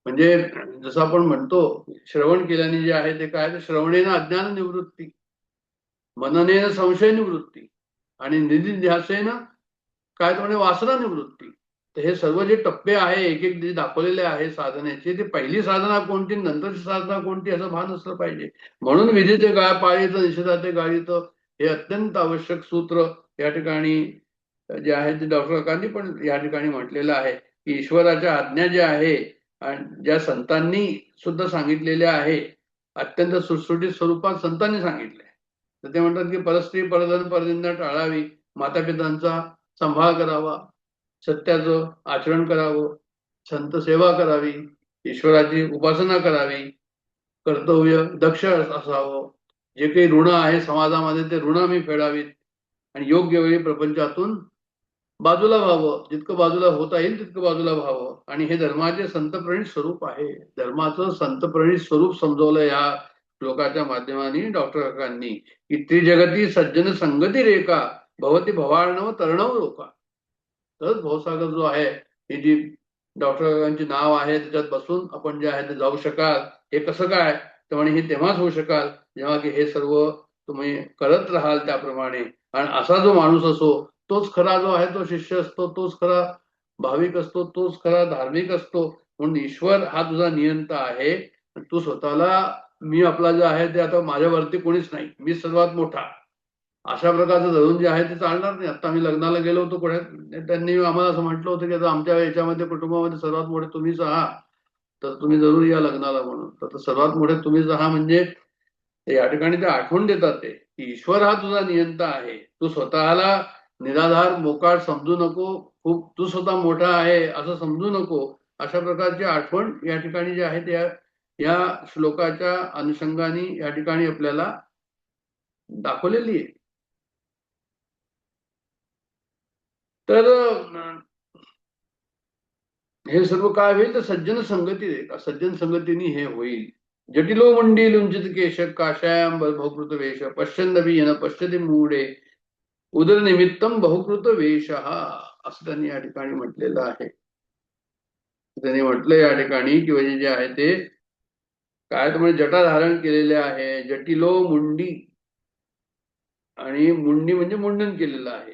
म्हणजे जसं आपण म्हणतो श्रवण केल्याने जे आहे ते काय, श्रवणेनं अज्ञान निवृत्ती, मननेनं संशय निवृत्ती आणि निधिध्यासेनं काय तर म्हणजे वासना निवृत्ती. तर हे सर्व जे टप्पे आहे एक एक जे दाखवलेले आहे साधनेचे, ते पहिली साधना कोणती नंतरची साधना कोणती असं भान असलं पाहिजे. म्हणून विधीचे पाळीचं निषेधाचे गाळीचं हे अत्यंत आवश्यक सूत्र या ठिकाणी जे आहे ते डॉक्टर काकांनी पण या ठिकाणी म्हटलेलं आहे की ईश्वराच्या आज्ञा ज्या आहे आणि ज्या संतांनी सुद्धा सांगितलेल्या आहे, अत्यंत सुटसुटीत स्वरूपात संतांनी सांगितले. तर ते म्हणतात की परस्त्री परधन परनिंदा टाळावी, मातापितांचा सांभाळ करावा, सत्याचं आचरण करावं, संत सेवा करावी, ईश्वराची उपासना करावी, कर्तव्य दक्ष असावं, जे काही ऋण आहे समाजामध्ये ते ऋण मी फेडावीत आणि योग्य वेळी प्रपंचातून बाजूला व्हावं, जितकं बाजूला होता येईल तितकं बाजूला व्हावं. आणि हे धर्माचे संतप्रणीत स्वरूप आहे. धर्माचं संतप्रणीत स्वरूप समजवलं या श्लोकाच्या माध्यमाने डॉक्टर काकांनी की त्रिजगती सज्जन संगती रेखा भवती भवार्णव तरणव लोका. तर भवसागर जो आहे ही जी डॉक्टर काकांची नाव आहे त्याच्यात बसून आपण जे आहे ते जाऊ शकाल. हे कसं काय तर म्हणे हे तेव्हाच होऊ शकाल जेव्हा की हे सर्व तुम्ही करत राहाल त्याप्रमाणे. आणि असा जो माणूस असो तोच खरा जो आहे तो शिष्य असतो, तोच खरा भाविक असतो, तोच खरा धार्मिक असतो. म्हणून ईश्वर हा तुझा नियंता आहे. तू स्वतःला मी आपला जे आहे ते आता माझ्यावरती कोणीच नाही, मी सर्वात मोठा, अशा प्रकारचं धरून जे आहे ते चालणार नाही. आता आम्ही लग्नाला गेलो होतो पुण्यात, त्यांनी आम्हाला असं म्हटलं होतं की आता आमच्या याच्यामध्ये कुटुंबामध्ये सर्वात मोठे तुम्हीच आहात, तर तुम्ही जरूर या लग्नाला म्हणून. तर सर्वात मोठे तुम्हीच आहात म्हणजे या ठिकाणी ते आठवण देतात ते की ईश्वर हा तुझा नियंता आहे. तू स्वतःला निराधार मोकाट समजू नको, खूप तू स्वतः मोठा आहे असं समजू नको. अशा प्रकारची आठवण या ठिकाणी जे आहे त्या या श्लोकाच्या अनुषंगाने या ठिकाणी आपल्याला दाखवलेली आहे. तर हे सर्व काय होईल तर सज्जन संगती, सज्जन संगतीने हे होईल. जटिलो मंडी लुंचित केश काशायाम बहुकृत वेश पश्चंदवी येण पश्चती मूढे उदरनिमित्तम बहुकृत वेश, असं त्यांनी या ठिकाणी म्हटलेलं आहे. त्यांनी म्हटलं या ठिकाणी की म्हणजे जे आहे ते काय तर म्हणजे जटा धारण केलेले आहे. जटिलो मुंडी, आणि मुंडी म्हणजे मुंडन केलेलं आहे.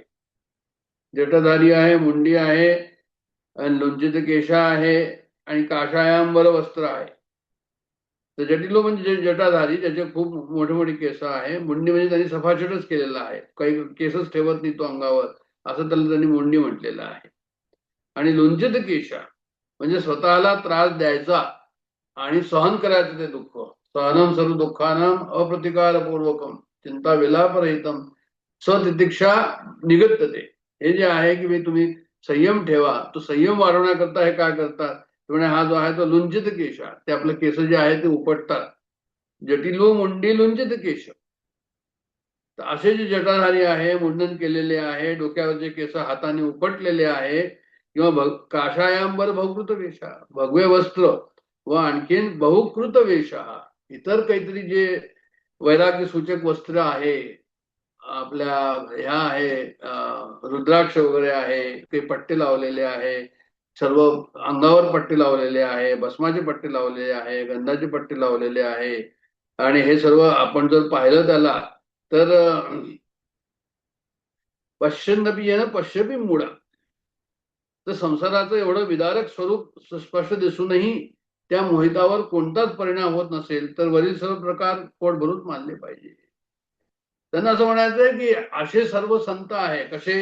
जटाधारी आहे, मुंडी आहे, आणि लुंचित केश आहे आणि काशायांबर वस्त्र आहे. तर जटिलो म्हणजे जटाधारी, त्याचे खूप मोठे मोठे केस आहे. मुंडी म्हणजे त्यांनी सफाछटच केलेला आहे, काही केसच ठेवत नाही तो अंगावर, असं त्याला त्यांनी मुंडी म्हटलेलं आहे. आणि लुंचित केश म्हणजे स्वतःला त्रास द्यायचा आणि सहन करायचं ते दुःख. सहनम सर्व दुःखानाम अप्रतिकारपूर्वकम चिंता विलापरहितम सतितिक्षा निगत्यते. हे जे आहे की तुम्ही संयम ठेवा. तो संयम वाढवण्याकरता हे काय करतात म्हणजे हा जो आहे तो लुंचित केश, ते आपले केस जे आहे ते उपटतात. जटिलो मुंडी लुंचित केश. तर असे जे जटाधारी आहे, मुंडन केलेले आहे, डोक्यावरचे केस हाताने उपटलेले आहे, किंवा काशायांबर बहुकृत वेशा, भगवे वस्त्र व आणखीन बहुकृत वेशा, इतर काहीतरी जे वैराग्य सूचक वस्त्र आहे, आपल्या ह्या आहे रुद्राक्ष वगैरे आहे, ते पट्टे लावलेले आहे, सर्व अंगावर पट्टे लावलेले आहे, भस्माचे पट्टे लावलेले आहे, गंधाचे पट्टे लावलेले आहे. आणि हे सर्व आपण जर पाहिलं त्याला तर पश्चंदपी येणं पश्चपी मुडा. तर संसाराचं एवढं विदारक स्वरूप स्पष्ट दिसूनही त्या मोहितावर कोणताच परिणाम होत नसेल तर वरील सर्व प्रकार पोट भरून मानले पाहिजे. त्यांना असं म्हणायचंय की असे सर्व संत आहे. कसे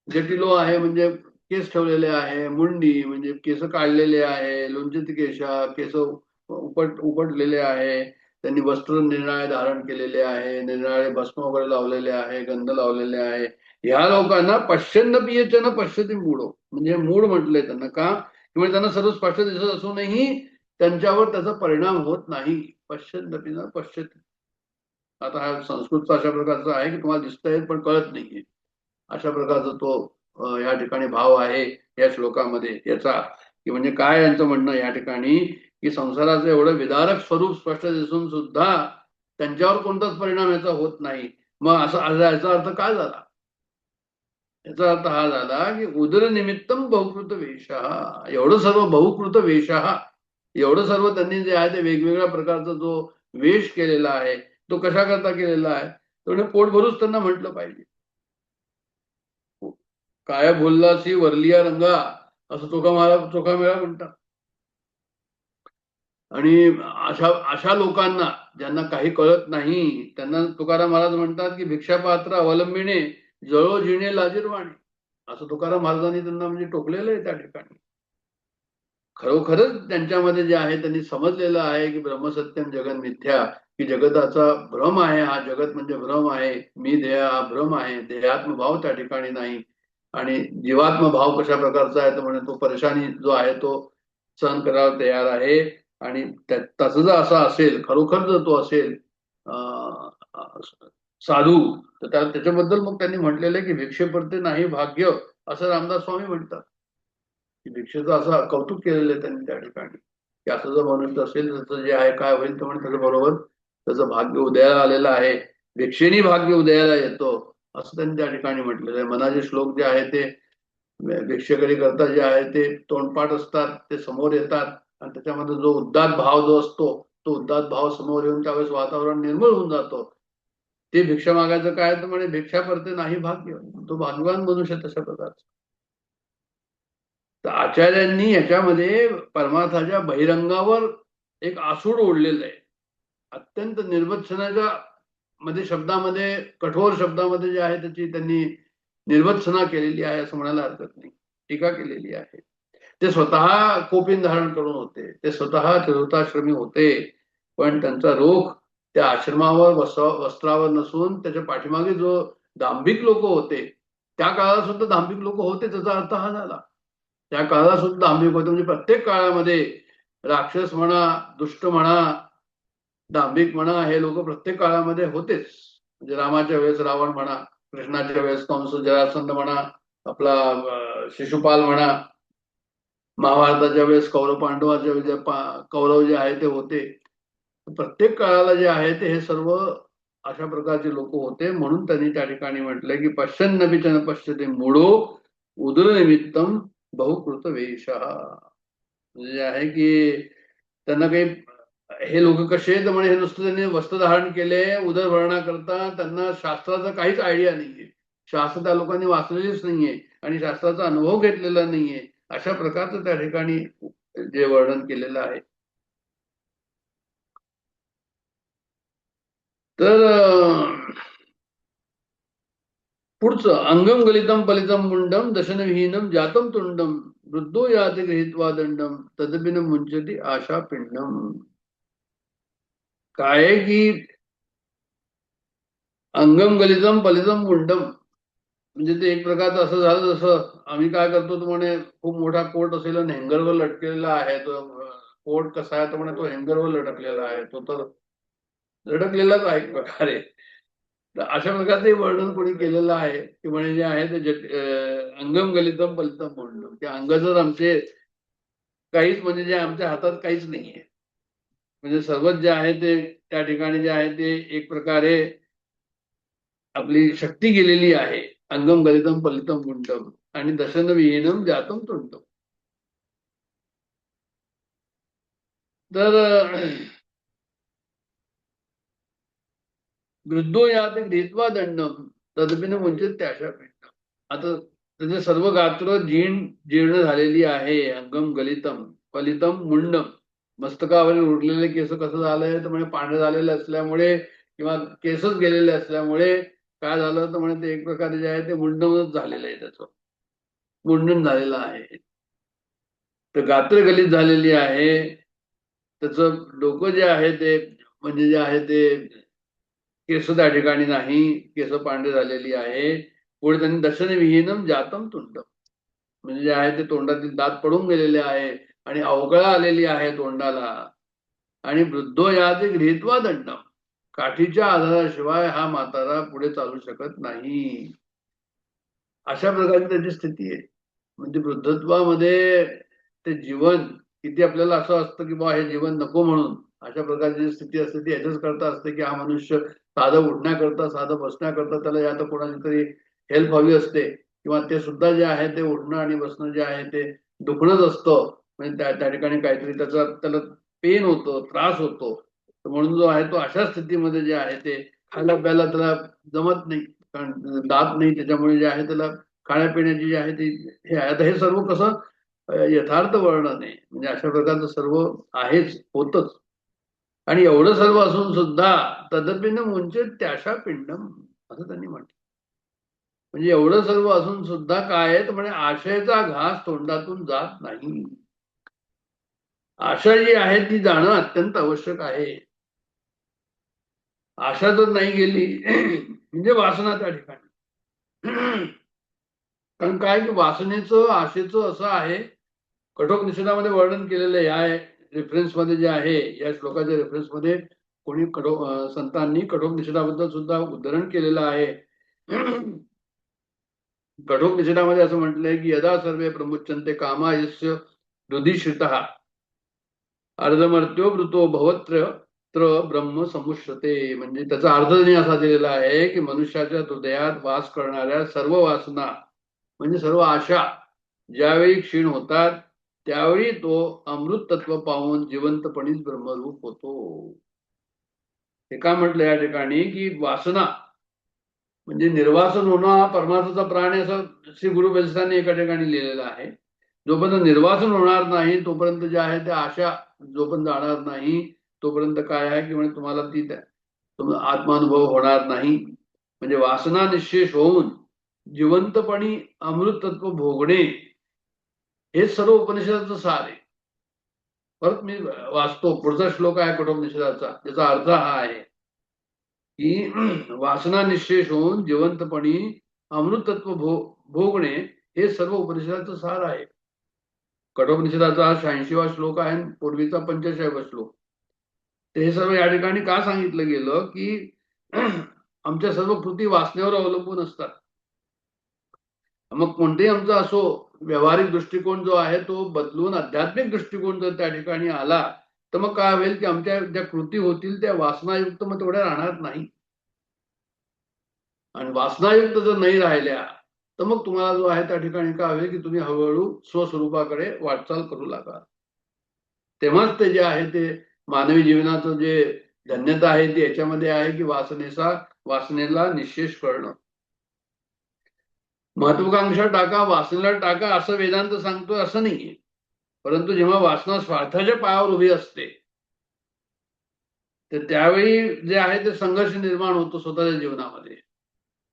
जटिलो आहे म्हणजे केस ठेवलेले आहे, मुंडी म्हणजे केस काढलेले आहे, लुंचित केशा, केस उपटलेले आहे, त्यांनी वस्त्र निराळे धारण केलेले आहे, निराळे भस्म वगैरे लावलेले आहे, गंध लावलेले आहे. ह्या लोकांना पश्चंदपीयच ना पश्चती मूढो, म्हणजे मूढ म्हटलंय त्यांना. का म्हणजे त्यांना सर्व स्पष्ट दिसत असूनही त्यांच्यावर त्याचा परिणाम होत नाही. पश्चंदपी ना पश्चती, आता हा संस्कृतचा अशा प्रकारचा आहे की तुम्हाला दिसतंय पण कळत नाहीये, अशा प्रकारचा तो या ठिकाणी भाव आहे या श्लोकामध्ये याचा, की म्हणजे काय यांचं म्हणणं या ठिकाणी, की संसाराचं एवढं विदारक स्वरूप स्पष्ट दिसून सुद्धा त्यांच्यावर कोणताच परिणाम याचा होत नाही. मग असं याचा अर्थ काय झाला? याचा अर्थ हा झाला की उदरनिमित्तम बहुकृत वेश, एवढं सर्व बहुकृत वेश, एवढं सर्व त्यांनी जे आहे ते वेगवेगळ्या प्रकारचा जो वेश केलेला आहे तो कशा करता केलेला आहे, तो पोट भरूच त्यांना म्हटलं पाहिजे. काय बोललासी वरलिया रंगा, असं चोखा मेळा म्हणतात. आणि अशा अशा लोकांना ज्यांना काही कळत नाही त्यांना तुकाराम महाराज म्हणतात की भिक्षापात्र अवलंबिणे जळो जिणे लाजीरवाणे, असं तुकाराम महाराजांनी त्यांना म्हणजे टोकलेलं आहे त्या ठिकाणी. खरोखरच त्यांच्यामध्ये जे आहे त्यांनी समजलेलं आहे की ब्रह्मसत्यम जगन मिथ्या, की जगताचा भ्रम आहे, हा जगत म्हणजे भ्रम आहे, मी देह हा भ्रम आहे, देहात्मभाव त्या ठिकाणी नाही. आणि जीवात्म भाव कशा प्रकारचा आहे तर म्हणे तो परेशानी जो आहे तो सहन करायला तयार आहे. आणि तसं जर असं असेल, खरोखर जर तो असेल साधू, तर त्याच्याबद्दल मग त्यांनी म्हटलेलं आहे की भिक्षे पडते नाही भाग्य, असं रामदास स्वामी म्हणतात. की भिक्षेचं असं कौतुक केलेलं आहे त्यांनी त्या ठिकाणी, की असं जर मनुष्य असेल त्याचं जे आहे काय होईल तर म्हणजे त्याच्याबरोबर त्याचं भाग्य उदयाला आलेलं आहे, भिक्षेनी भाग्य उदयाला येतो, असं त्यांनी त्या ठिकाणी म्हटलेलं आहे. मनाचे श्लोक जे आहे ते भिक्षेकरी करता जे आहे ते तोंडपाठ असतात, ते समोर येतात आणि त्याच्यामध्ये जो उद्दात भाव जो असतो तो उद्दात भाव समोर येऊन त्यावेळेस वातावरण निर्मळ होऊन जातो. ते भिक्षा मागायचं काय तर म्हणे भिक्षा पडते नाही भाग्य, तो भाग्यवान मनुष्य तशा प्रकारचा. तर आचार्यांनी याच्यामध्ये परमार्थाच्या बहिरंगावर एक आसूड ओढलेलं आहे. अत्यंत निर्वचनाच्या मध्ये शब्दामध्ये, कठोर शब्दामध्ये जे आहे त्याची त्यांनी निर्वचना केलेली आहे असं म्हणायला हरकत नाही, टीका केलेली आहे. ते स्वतः कोपिन धारण करून होते, ते स्वतः चतुर्थाश्रमी होते, पण त्यांचा रोख त्या आश्रमावर वस्त्रावर नसून त्याच्या पाठीमागे जो दांभिक लोक होते, त्या काळात सुद्धा दांभिक लोक होते, त्याचा अर्थ हा झाला. त्या काळात सुद्धा दांभिक होते, म्हणजे प्रत्येक काळामध्ये राक्षस म्हणा, दुष्ट म्हणा, दांभिक म्हणा, हे लोक प्रत्येक काळामध्ये होतेच. म्हणजे रामाच्या वेळेस रावण म्हणा, कृष्णाच्या वेळेस कंस जरासंध म्हणा, आपला शिशुपाल म्हणा, महाभारताच्या वेळेस कौरव पांडवाच्या वेळेस कौरव जे आहे ते होते. प्रत्येक काळाला जे आहे ते हे सर्व अशा प्रकारचे लोक होते. म्हणून त्यांनी त्या ठिकाणी म्हटलंय की पश्यन्नपि न पश्यते मूढो उदरनिमित्तम बहुकृत वेश, म्हणजे आहे की त्यांना काही, हे लोक कसे तर म्हणे हे नुसतं त्यांनी वस्त्र धारण केले उदरभरणा करता, त्यांना शास्त्राचा काहीच आयडिया नाहीये, शास्त्र त्या लोकांनी वाचलेलीच नाहीये आणि शास्त्राचा अनुभव घेतलेला नाहीये, अशा प्रकारचं त्या ठिकाणी जे वर्णन केलेलं आहे. तर पुढचं अंगम गलितम पलितम मुंडम दशनविहीनम जातम तुंडम वृद्धो याति गृहीत्वा दंडम तदपिन मुंचती आशा पिंडम. काय आहे की अंगम गलितम पलितम मुंडम म्हणजे ते एक प्रकारचं असं झालं जसं आम्ही काय करतो तो म्हणे खूप मोठा कोट असेल आणि हँगरवर लटकलेला आहे, तो कोट कसा आहे तर म्हणे तो हँगरवर लटकलेला आहे, तो तर लटकलेलाच आहे एक प्रकारे. तर अशा प्रकारचे वर्णन कोणी केलेलं आहे की म्हणे जे आहे ते अंगम गलितम पलितम मुंडम, की अंग जर आमचे काहीच म्हणजे जे आमच्या हातात काहीच नाहीये, म्हणजे सर्वच जे आहे ते त्या ठिकाणी जे आहे ते एक प्रकारे आपली शक्ती गेलेली आहे. अंगम गलितम पलितम मुंडम आणि दशन विहीनम जातम तुंडम. तर वृद्धो यात गृहीत्वा दंडम तदपिन वंचित त्याशा पिंडम. आता त्याचे सर्व गात्र जीर्ण झालेली आहे. अंगम गलितम पलितम मुंडम, मस्तकावर उरलेले केस कसं झालंय तर म्हणजे पांढरे झालेले असल्यामुळे किंवा केसच गेलेले असल्यामुळे काय झालं तर म्हणजे ते एक प्रकारे जे आहे ते मुंडनच झालेलं आहे, त्याचं मुंडन झालेलं आहे. तर गात्र गलित झालेली आहे, त्याचं डोकं जे आहे ते म्हणजे जे आहे ते केस त्या ठिकाणी नाही, केस पांढरे झालेली आहे. पुढे त्यांनी दर्शन विहीनम जातम तुंड, म्हणजे जे आहे ते तोंडातील दात पडून गेलेले आहे आणि अवगळा आलेली आहे तोंडाला. आणि वृद्धो याचे गृहीत्वा दंडम, काठीच्या आधाराशिवाय हा म्हातारा पुढे चालू शकत नाही. अशा प्रकारची त्याची स्थिती आहे. म्हणजे वृद्धत्वामध्ये ते जीवन किती आपल्याला असं असतं की बा हे जीवन नको म्हणून, अशा प्रकारची स्थिती असते ती याच्याच करता असते की हा मनुष्य साधं उठण्याकरता साधं बसण्याकरता त्याला या तर कोणाची तरी हेल्प हवी असते, किंवा ते सुद्धा जे आहे ते उठणं आणि बसणं जे आहे ते दुखणंच असतं. म्हणजे त्या ठिकाणी काहीतरी त्याला पेन होतो, त्रास होतो. म्हणून जो आहे तो अशा स्थितीमध्ये जे आहे ते खायला प्यायला त्याला जमत नाही, कारण दात नाही, त्याच्यामुळे जे आहे त्याला खाण्यापिण्याची जी आहे ती हे आहे. आता हे सर्व कसं यथार्थ वर्णन आहे, म्हणजे अशा प्रकारचं सर्व आहेच, होतच. आणि एवढं सर्व असून सुद्धा तदपिंड मुंचे त्याशा पिंडम असं त्यांनी म्हटलं. म्हणजे एवढं सर्व असून सुद्धा काय आहे तर म्हणजे आशयाचा घास तोंडातून जात नाही. आशा जी आहे ती जाणं अत्यंत आवश्यक आहे. आशा जर नाही गेली म्हणजे वासना त्या ठिकाणी. कारण काय की वासनेचं आशेचं असं आहे, कठोर निषेधामध्ये वर्णन केलेलं आहे. या रेफरन्स मध्ये जे आहे, या श्लोकाच्या रेफरन्स मध्ये कोणी संतांनी कठोर निषेधाबद्दल सुद्धा उद्धरण केलेलं आहे. कठोर निषेधामध्ये असं म्हटलंय की यदा सर्वे प्रमुच्यन्ते कामा यस्य हृदिश्रितः अर्धमर्त्यो वृतो भवत्र ब्रह्म समुश्रते. म्हणजे त्याचा अर्थ त्यांनी असा दिलेला आहे की मनुष्याच्या हृदयात वास करणाऱ्या सर्व वासना म्हणजे सर्व आशा ज्यावेळी क्षीण होतात त्यावेळी तो अमृत तत्व पाहून जिवंतपणीच ब्रह्मरूप होतो. हे काय म्हटलं या ठिकाणी की वासना म्हणजे निर्वासन होणं हा परमार्थाचा प्राण आहे, असं श्री गुरु बेलसांनी एका ठिकाणी लिहिलेलं आहे. जोपर्यंत निर्वासन होणार नाही तोपर्यंत जे आहे त्या आशा जोपर्यंत जाणार नाही तोपर्यंत काय आहे की म्हणजे तुम्हाला ती आत्मानुभव होणार नाही. म्हणजे वासना निश्शेष होऊन जिवंतपणी अमृत तत्व भोगणे हे सर्व उपनिषदाचं सार आहे. परत मी वाचतो, पुढचा श्लोक आहे कठोपनिषदाचा, त्याचा अर्थ हा आहे की वासना निश्शेष होऊन जिवंतपणी अमृतत्व भोगणे हे सर्व उपनिषदाचं सार आहे. कठोपनिषदाचा 86वा श्लोक आहे, पूर्वीचा 45वा श्लोक. ते हे सर्व या ठिकाणी का सांगितलं गेलं की आमच्या सर्व कृती वासनेवर अवलंबून असतात. मग कोणतेही आमचा असो व्यावहारिक दृष्टिकोन जो आहे तो बदलून आध्यात्मिक दृष्टिकोन जर त्या ठिकाणी आला तर मग काय होईल की आमच्या ज्या कृती होतील त्या वासनायुक्त मग तेवढ्या राहणार नाही. आणि वासनायुक्त जर नाही राहिल्या तर मग तुम्हाला जो आहे त्या ठिकाणी काय होईल की तुम्ही हळूहळू स्वस्वरूपाकडे वाटचाल करू लागा. तेव्हाच ते जे आहे ते मानवी जीवनाचं जे धन्यता आहे ती याच्यामध्ये आहे की वासनेला निश्शेष करणं. महत्वाकांक्षा टाका, वासनेला टाका असं वेदांत सांगतोय असं नाहीये. परंतु जेव्हा वासना स्वार्थाच्या पायावर उभी असते तर त्यावेळी जे आहे ते संघर्ष निर्माण होतो स्वतःच्या जीवनामध्ये.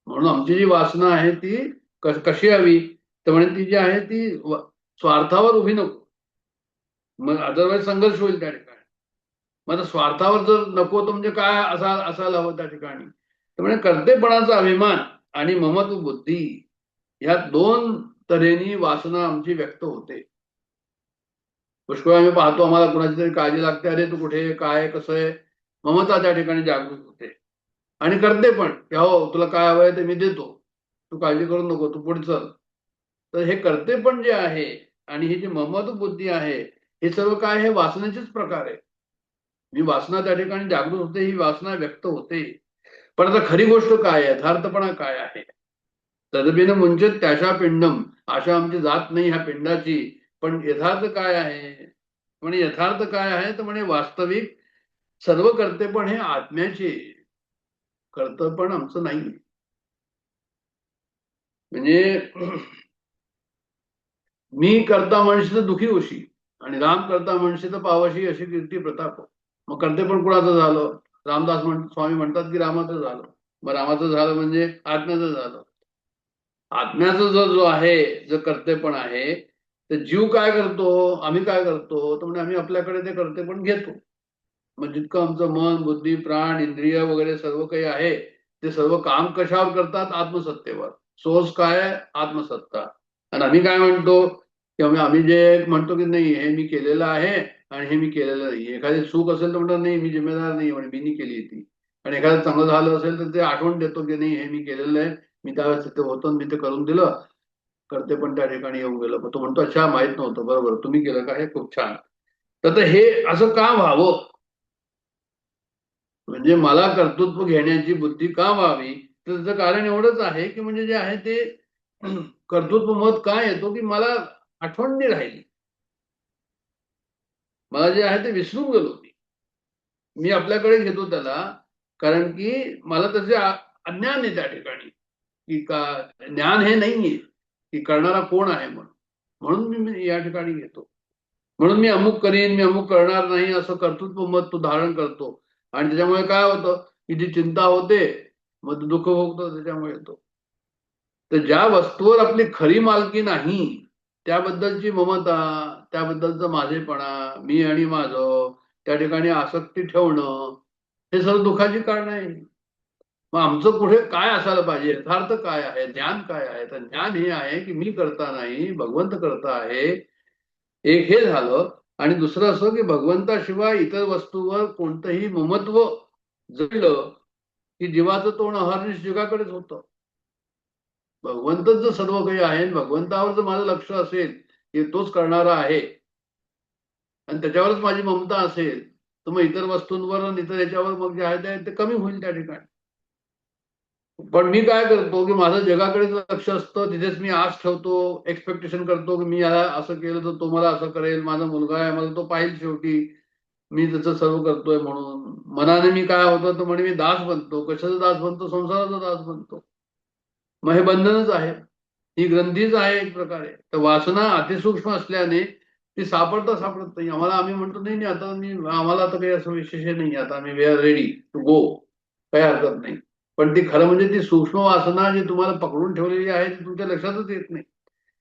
म्हणून आमची जी वासना आहे ती कशी हवी तर म्हणजे ती जी आहे ती स्वार्थावर उभी नको, मग अदरवाईज संघर्ष होईल त्या ठिकाणी. मग स्वार्थावर जर नको तर म्हणजे काय असायला हवं त्या ठिकाणी तर म्हणजे कर्तेपणाचा अभिमान आणि ममत्व बुद्धी या दोन तऱ्हेने वासना आमची व्यक्त होते. पुष्कळ आम्ही पाहतो आम्हाला कुणाची तरी काळजी लागते, अरे तू कुठे काय कसं आहे, ममता त्या ठिकाणी जागृत होते आणि करते पण की हो तुला काय हवंय ते मी देतो, तू काळजी करू नको, तू पुढे चल. तर हे करते पण जे आहे आणि ही जी ममत्व बुद्धी आहे हे सर्व काय हे वासनेचेच प्रकार आहे. ही वासना त्या ठिकाणी जागृत होते, ही वासना व्यक्त होते. पण आता खरी गोष्ट काय आहे, यथार्थपणा काय आहे. तदपिन मुंचत त्याशा पिंडम, आशा आमची जात नाही ह्या पिंडाची. पण यथार्थ काय आहे, म्हणजे यथार्थ काय आहे तर म्हणजे वास्तविक सर्व कर्तेपण हे आत्म्याचे, कर्तव्यपण आमचं नाही. म्हणजे मी करता म्हणशी तर दुखी होशी आणि राम करता म्हणशी तर पावशी अशी कीर्ती प्रताप. मग कर्तेपण कुणाचं झालं, रामदास स्वामी म्हणतात की रामाचं झालं. मग रामाचं झालं म्हणजे आत्म्याचं झालं. आत्म्याचं जो आहे जर कर्तेपण आहे तर जीव काय करतो, आम्ही काय करतो तर म्हणजे आम्ही आपल्याकडे ते कर्तेपण घेतो. मग जितकं आमचं मन बुद्धी प्राण इंद्रिय वगैरे सर्व काही आहे ते सर्व काम कशावर करतात, आत्मसत्तेवर. सोर्स काय आहे, आत्मसत्ता. आणि आम्ही काय म्हणतो की आम्ही जे म्हणतो की नाही हे मी केलेलं आहे आणि हे मी केलेलं नाही. एखादी चूक असेल तर म्हणतात नाही मी जिम्मेदार नाही, म्हणजे मी केली ती. आणि एखादं चांगलं झालं असेल तर ते आठवण देतो की नाही हे मी केलेलं आहे, मी त्यावेळेस तिथे होतो मी ते करून दिलं, करते पण त्या ठिकाणी येऊन गेलं. मग तो म्हणतो अच्छा माहित नव्हतं, बरोबर तुम्ही केलं का, हे खूप छान. तर हे असं का व्हावं, म्हणजे मला कर्तृत्व घेण्याची बुद्धी का व्हावी, तर त्याचं कारण एवढंच आहे की म्हणजे जे आहे ते कर्तृत्व मत काय येतो की मला आठवण नाही राहिली, मला जे आहे ते विसरून गेलो मी आपल्याकडे घेतो त्याला, कारण की मला त्याचे अज्ञान आहे त्या ठिकाणी, की का ज्ञान हे नाहीये की करणारा कोण आहे म्हणून मी या ठिकाणी घेतो. म्हणून मी अमुक करीन, मी अमुक करणार नाही असं कर्तृत्व मत तो धारण करतो. आणि त्याच्यामुळे काय होतं की जी चिंता होते मग दुःख भोगतो त्याच्यामुळे येतो. तर ज्या वस्तूवर आपली खरी मालकी नाही त्याबद्दलची ममता, त्याबद्दलचा माझेपणा, मी आणि माझं, त्या ठिकाणी आसक्ती ठेवणं, हे सर्व दुःखाची कारण आहे. मग आमचं पुढे काय असायला पाहिजे, यथार्थ काय आहे, ज्ञान काय आहे, तर ज्ञान हे आहे की मी करता नाही, भगवंत करता आहे. एक हे झालं. आणि दुसरं असं की भगवंताशिवाय इतर वस्तूवर कोणतंही ममत्व जडलं की जीवाचं तोंड अहर्निश जगाकडेच होतं. भगवंतच जर सर्व काही आहे, भगवंतावर जर माझं लक्ष असेल की तोच करणारा आहे आणि त्याच्यावरच माझी ममता असेल, तर मग इतर वस्तूंवर आणि इतर याच्यावर मग जे आहे ते कमी होईल त्या ठिकाणी. पण मी काय करतो की माझं जगाकडेच लक्ष असतं, तिथेच मी आस ठेवतो, एक्सपेक्टेशन करतो की मी याला असं केलं तर तो मला असं करेल, माझा मुलगा आहे मला तो पाहिजे शेवटी, मी त्याचं सर्व करतोय म्हणून. मनाने मी काय होतं तर म्हणे मी दास बनतो. कशाचा दास बनतो, संसाराचा दास बनतो. मग हे बंधनच आहे, ही ग्रंथीच आहे एक प्रकारे. तर वासना अतिसूक्ष्म असल्याने ती सापडत नाही आम्हाला. आम्ही म्हणतो नाही आता आम्हाला आता काही असं विशेष नाही, आता आम्ही we are ready to go, काही हरकत नाही. पण ती खरं म्हणजे ती सूक्ष्म वासना जी तुम्हाला पकडून ठेवलेली आहे ती तुमच्या लक्षातच येत नाही.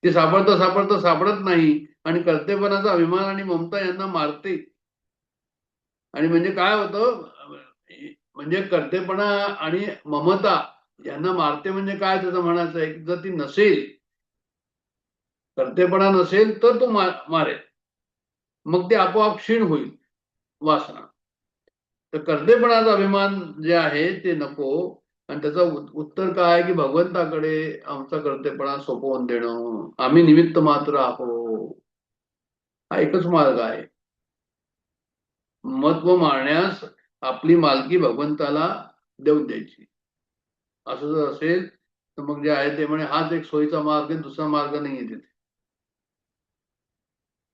ती सापडत नाही आणि कर्तेपणाचा अभिमान आणि ममता यांना मारते. आणि म्हणजे काय होतं, म्हणजे कर्तेपणा आणि ममता यांना मारते म्हणजे काय त्याचं म्हणायचं आहे की जर ती नसेल, कर्तेपणा नसेल तर तो मारेल, मग ते आपोआप क्षीण होईल वासना. तर कर्तेपणाचा अभिमान जे आहे ते नको. आणि त्याचं उत्तर काय की भगवंताकडे आमचा कर्तेपणा सोपवून देणं, आम्ही निमित्त मात्र आहोत, हा एकच मार्ग आहे. महत्व मारण्यास आपली मालकी भगवंताला देऊन द्यायची. असं जर असेल तर मग जे आहे ते म्हणे हाच एक सोयीचा मार्ग आहे, दुसरा मार्ग नाहीये तिथे.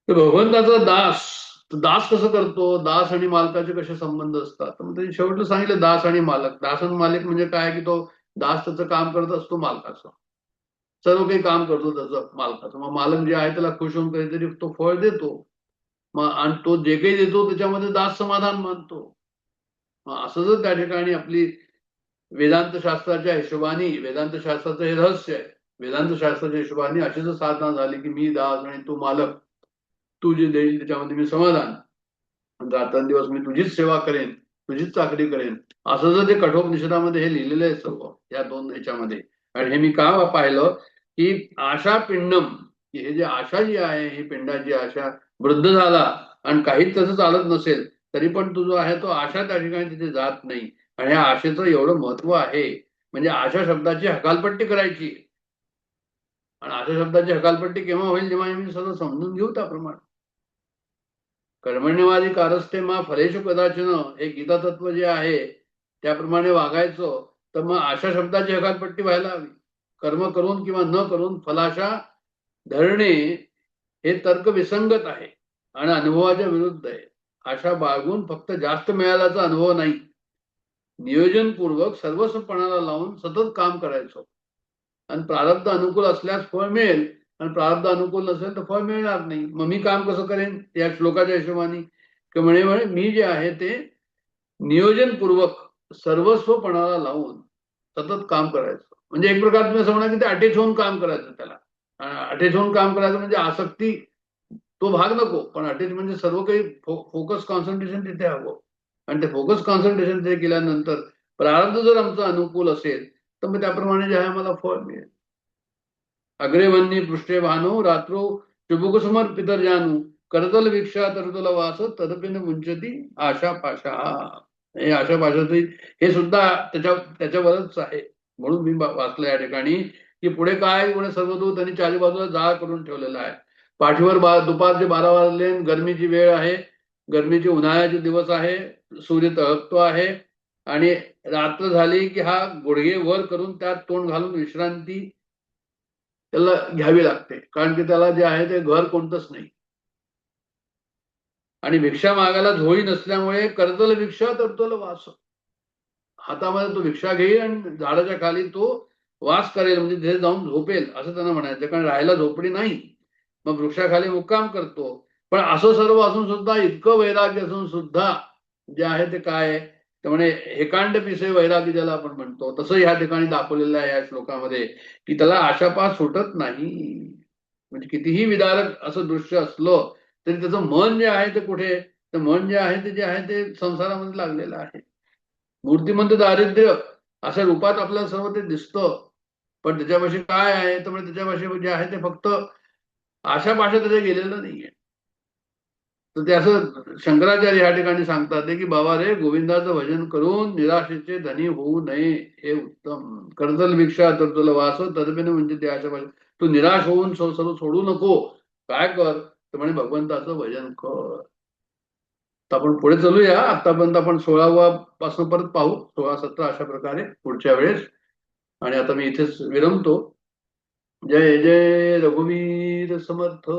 तर भगवंताचा दास कसं करतो, दास आणि मालकाचे कसे संबंध असतात, तर मग त्यांनी शेवटलं सांगितलं दास आणि मालक. दास आणि मालक म्हणजे काय की तो दास त्याचं काम करत असतो मालकाचं, सर्व काही काम करतो त्याचं मालकाचं. मग मालक जे आहे त्याला खुश होऊन कधीतरी तो फळ देतो, मग आणि तो जे काही देतो त्याच्यामध्ये दास समाधान मानतो. मग असं जर त्या ठिकाणी आपली वेदांत शास्त्राच्या हिशोबाने, वेदांत शास्त्राचं हे रहस्य आहे, वेदांत शास्त्राच्या हिशोबाने अशी जर साधना झाली की मी दास आणि तू मालक, तू जे देईल त्याच्यामध्ये मी समाधान, रात्रंदिवस मी तुझीच सेवा करेन, तुझीच चाकरी करेन, असं जर ते कठोपनिषदामध्ये हे लिहिलेलं आहे सर्व या दोन ह्याच्यामध्ये. आणि हे मी का पाहिलं की आशा पिंडम, की हे जे आशा जी आहे ही पिंडाची आशा, वृद्ध झाला आणि काहीच तसं चालत नसेल तरी पण तो जो आहे तो आशा त्या ठिकाणी तिथे जात नाही. आणि या आशेचं एवढं महत्व आहे, म्हणजे आशा शब्दाची हकालपट्टी करायची. आणि आशा शब्दाची हकालपट्टी केव्हा होईल, जेव्हा आम्ही सगळं समजून घेऊ त्याप्रमाणे. कर्मण्यवादी कारस्ते मा फलेषु कदाचन, हे गीता तत्व जे आहे त्याप्रमाणे वागायचं, तर मग आशा शब्दाची हकालपट्टी व्हायला हवी. कर्म करून किंवा न करून फलाशा धरणे हे तर्क विसंगत आहे आणि अनुभवाच्या विरुद्ध आहे. आशा बाळगून फक्त जास्त मिळाल्याचा अनुभव नाही, नियोजनपूर्वक सर्वस्वपणाला लावून सतत काम करायचं. आणि प्रारब्ध अनुकूल असल्यास फळ मिळेल आणि प्रारब्ध अनुकूल नसेल तर फळ मिळणार नाही. मग मी काम कसं करेन या श्लोकाच्या हिशोबाने, की म्हणे मी जे आहे ते नियोजनपूर्वक सर्वस्वपणाला लावून सतत काम करायचं. म्हणजे एक प्रकार तुम्ही असं म्हणा की ते अटेच होऊन काम करायचं. त्याला अटेच होऊन काम करायचं म्हणजे आसक्ती तो भाग नको, पण अटेच म्हणजे सर्व काही फोकस कॉन्सन्ट्रेशन तिथे हवं. आणि ते फोकस कॉन्सन्ट्रेशन ते केल्यानंतर प्रारब्ध जर आमचं अनुकूल असेल तर मग त्याप्रमाणे जे आहे मला फळ मिळेल. अग्रेवन्नी पृष्ठे भानो रात्रो शुभकुसुमर पितर जानू, करतल वीक्षा तरतल वास तदपिन मुंचती आशा पाशा. हे अशा भाषेतही हे सुद्धा त्याच्यावरच आहे. म्हणून मी वाचलं या ठिकाणी की पुढे काय पुढे सर्वदूत आणि चारी बाजूला जाळ करून ठेवलेला आहे. पाठीवर दुपारचे 12 वाजले, गरमीची वेळ आहे, गरमीचे उन्हाळ्याचे दिवस आहे, सूर्य तळपतो आहे आणि रात्र झाली की हा गुडघे वर करून त्यात तोंड घालून विश्रांती त्याला घ्यावी लागते. कारण की त्याला जे आहे ते घर कोणतंच नाही आणि भिक्षा मागायला झोळी नसल्यामुळे कर्दल भिक्षा तरतल वास. हातामध्ये तो भिक्षा घेईल आणि झाडाच्या खाली तो वास करेल, म्हणजे तिथे जाऊन झोपेल असं त्यांना म्हणायचं. कारण राहायला झोपडी नाही, मग वृक्षाखाली मुक्काम करतो. पण असं सर्व असून सुद्धा, इतकं वैराग्य असून सुद्धा जे आहे ते काय ते म्हणे एकांड पिसे वैराग्य ज्याला आपण म्हणतो, तसं या ठिकाणी दाखवलेलं आहे या श्लोकामध्ये की त्याला आशापास सुटत नाही. म्हणजे कितीही विदारक असं दृश्य असलं तरी त्याचं मन जे आहे ते कुठे, ते मन जे आहे ते संसारामध्ये लागलेलं आहे. मूर्तिमंत दारिद्र्य अशा रूपात आपल्याला सर्व ते दिसतं, पण त्याच्यापाशी काय आहे तर म्हणजे त्याच्यापाशी जे आहे ते फक्त आशा पाशा त्याच्या गेलेलं नाहीये. तर ते असं शंकराचार्य या ठिकाणी सांगतात की बाबा रे, गोविंदाचं भजन करून निराशेचे धनी होऊ नये हे उत्तम. कर्दल भिक्षा तर तुला वास तदपिने म्हणजे ते आशा पाशा. तू निराश होऊन सर्व सोडू नको. काय कर तर म्हणे भगवंताचं भजन कर. तर आपण पुढे चलूया. आतापर्यंत आपण 16वा पासून परत पाहू, 16-17 अशा प्रकारे पुढच्या वेळेस. आणि आता मी इथेच विरमतो. जय जय रघुवीर समर्थ.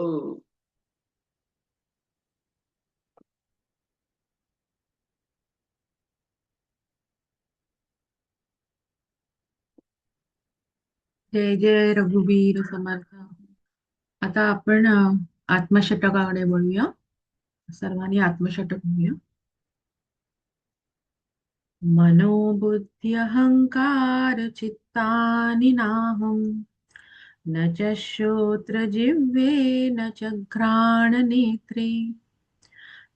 जय जय रघुवीर समर्थ. आता आपण आत्मषटकाकडे बोलूया. सर्वांनी आत्मषटक म्हणूया. मनोबुद्धी अहंकार चित्तानि नाहं, न च श्रोत्रजिह्वे न च घ्राणनेत्रे,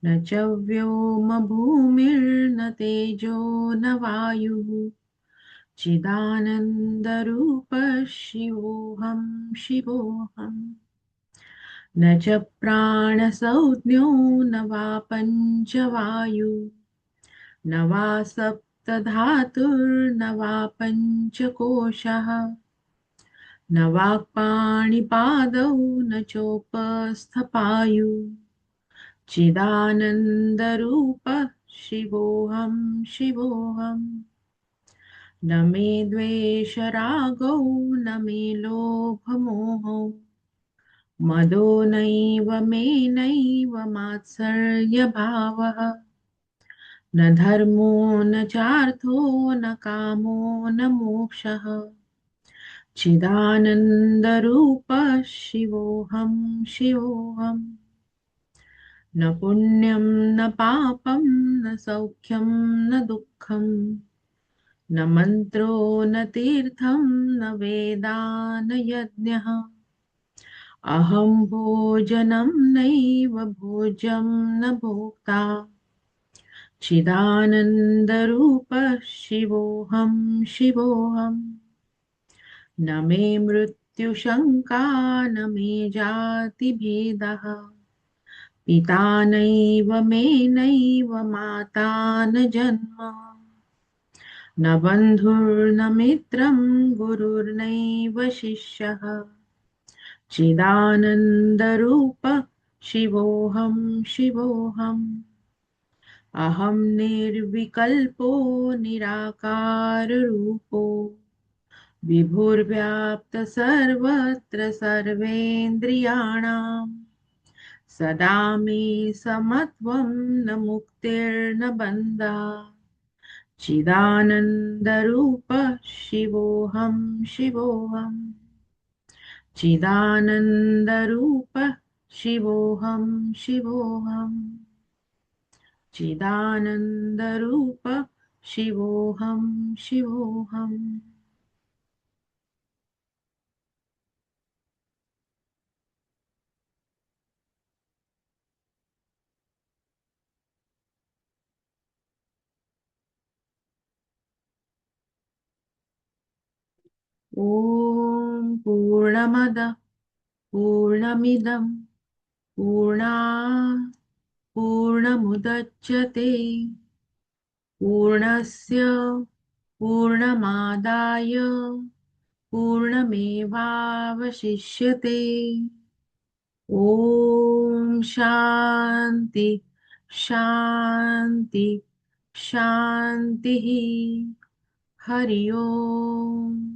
न च व्योमभूमिर्न तेजो न वायुः, चिदानन्दरूपः शिवोऽहं शिवोऽहम्। न च प्राणसंज्ञो न वा पञ्चवायु, न वा सप्तधातुर्न वा पञ्चकोशः, न वाक्पाणिपादौ न चोपस्थपायु, चिदानन्दरूपः शिवोऽहं शिवोऽहम्। न मे द्वेषरागौ न मे लोभमोहौ, मदो नैव मे नैव मात्सर्यभावः, न धर्मो न चार्थो न कामो न मोक्षः, चिदानन्दरूपः शिवोऽहं शिवोऽहम्। न पुण्यं न पापं न सौख्यं न दुःखं, न मन्त्रो न तीर्थं न वेदा न यज्ञः, अहं भोजनं नैव भोज्यं न भोक्ता, चिदानन्दरूपः शिवोऽहं शिवोऽहम्। न मे मृत्युशङ्का न मे जातिभेदः, पिता नैव मे नैव माता न जन्म, न बन्धुर्न मित्रं गुरुर्नैव शिष्यः, चिदानन्दरूपः शिवोऽहं शिवोऽहम्। अहं निर्विकल्पो निराकाररूपो, विभुर्व्याप्त सर्वत्र सर्वेन्द्रियाणां, सदा मे समत्वं न मुक्तिर्न बन्धः, चिदानन्दरूपः शिवोऽहं शिवोऽहम्। चिदानन्दरूपः शिवोऽहं शिवोऽहम्। चिदानन्दरूपः शिवोऽहं शिवोऽहम्। ॐ पूर्णमदः पूर्णमिदं पूर्णात् पूर्णमुदच्यते पूर्णस्य पूर्णमादाय पूर्णमेवावशिष्यते। ॐ शान्ति शान्ति शान्तिः। हरि ओम।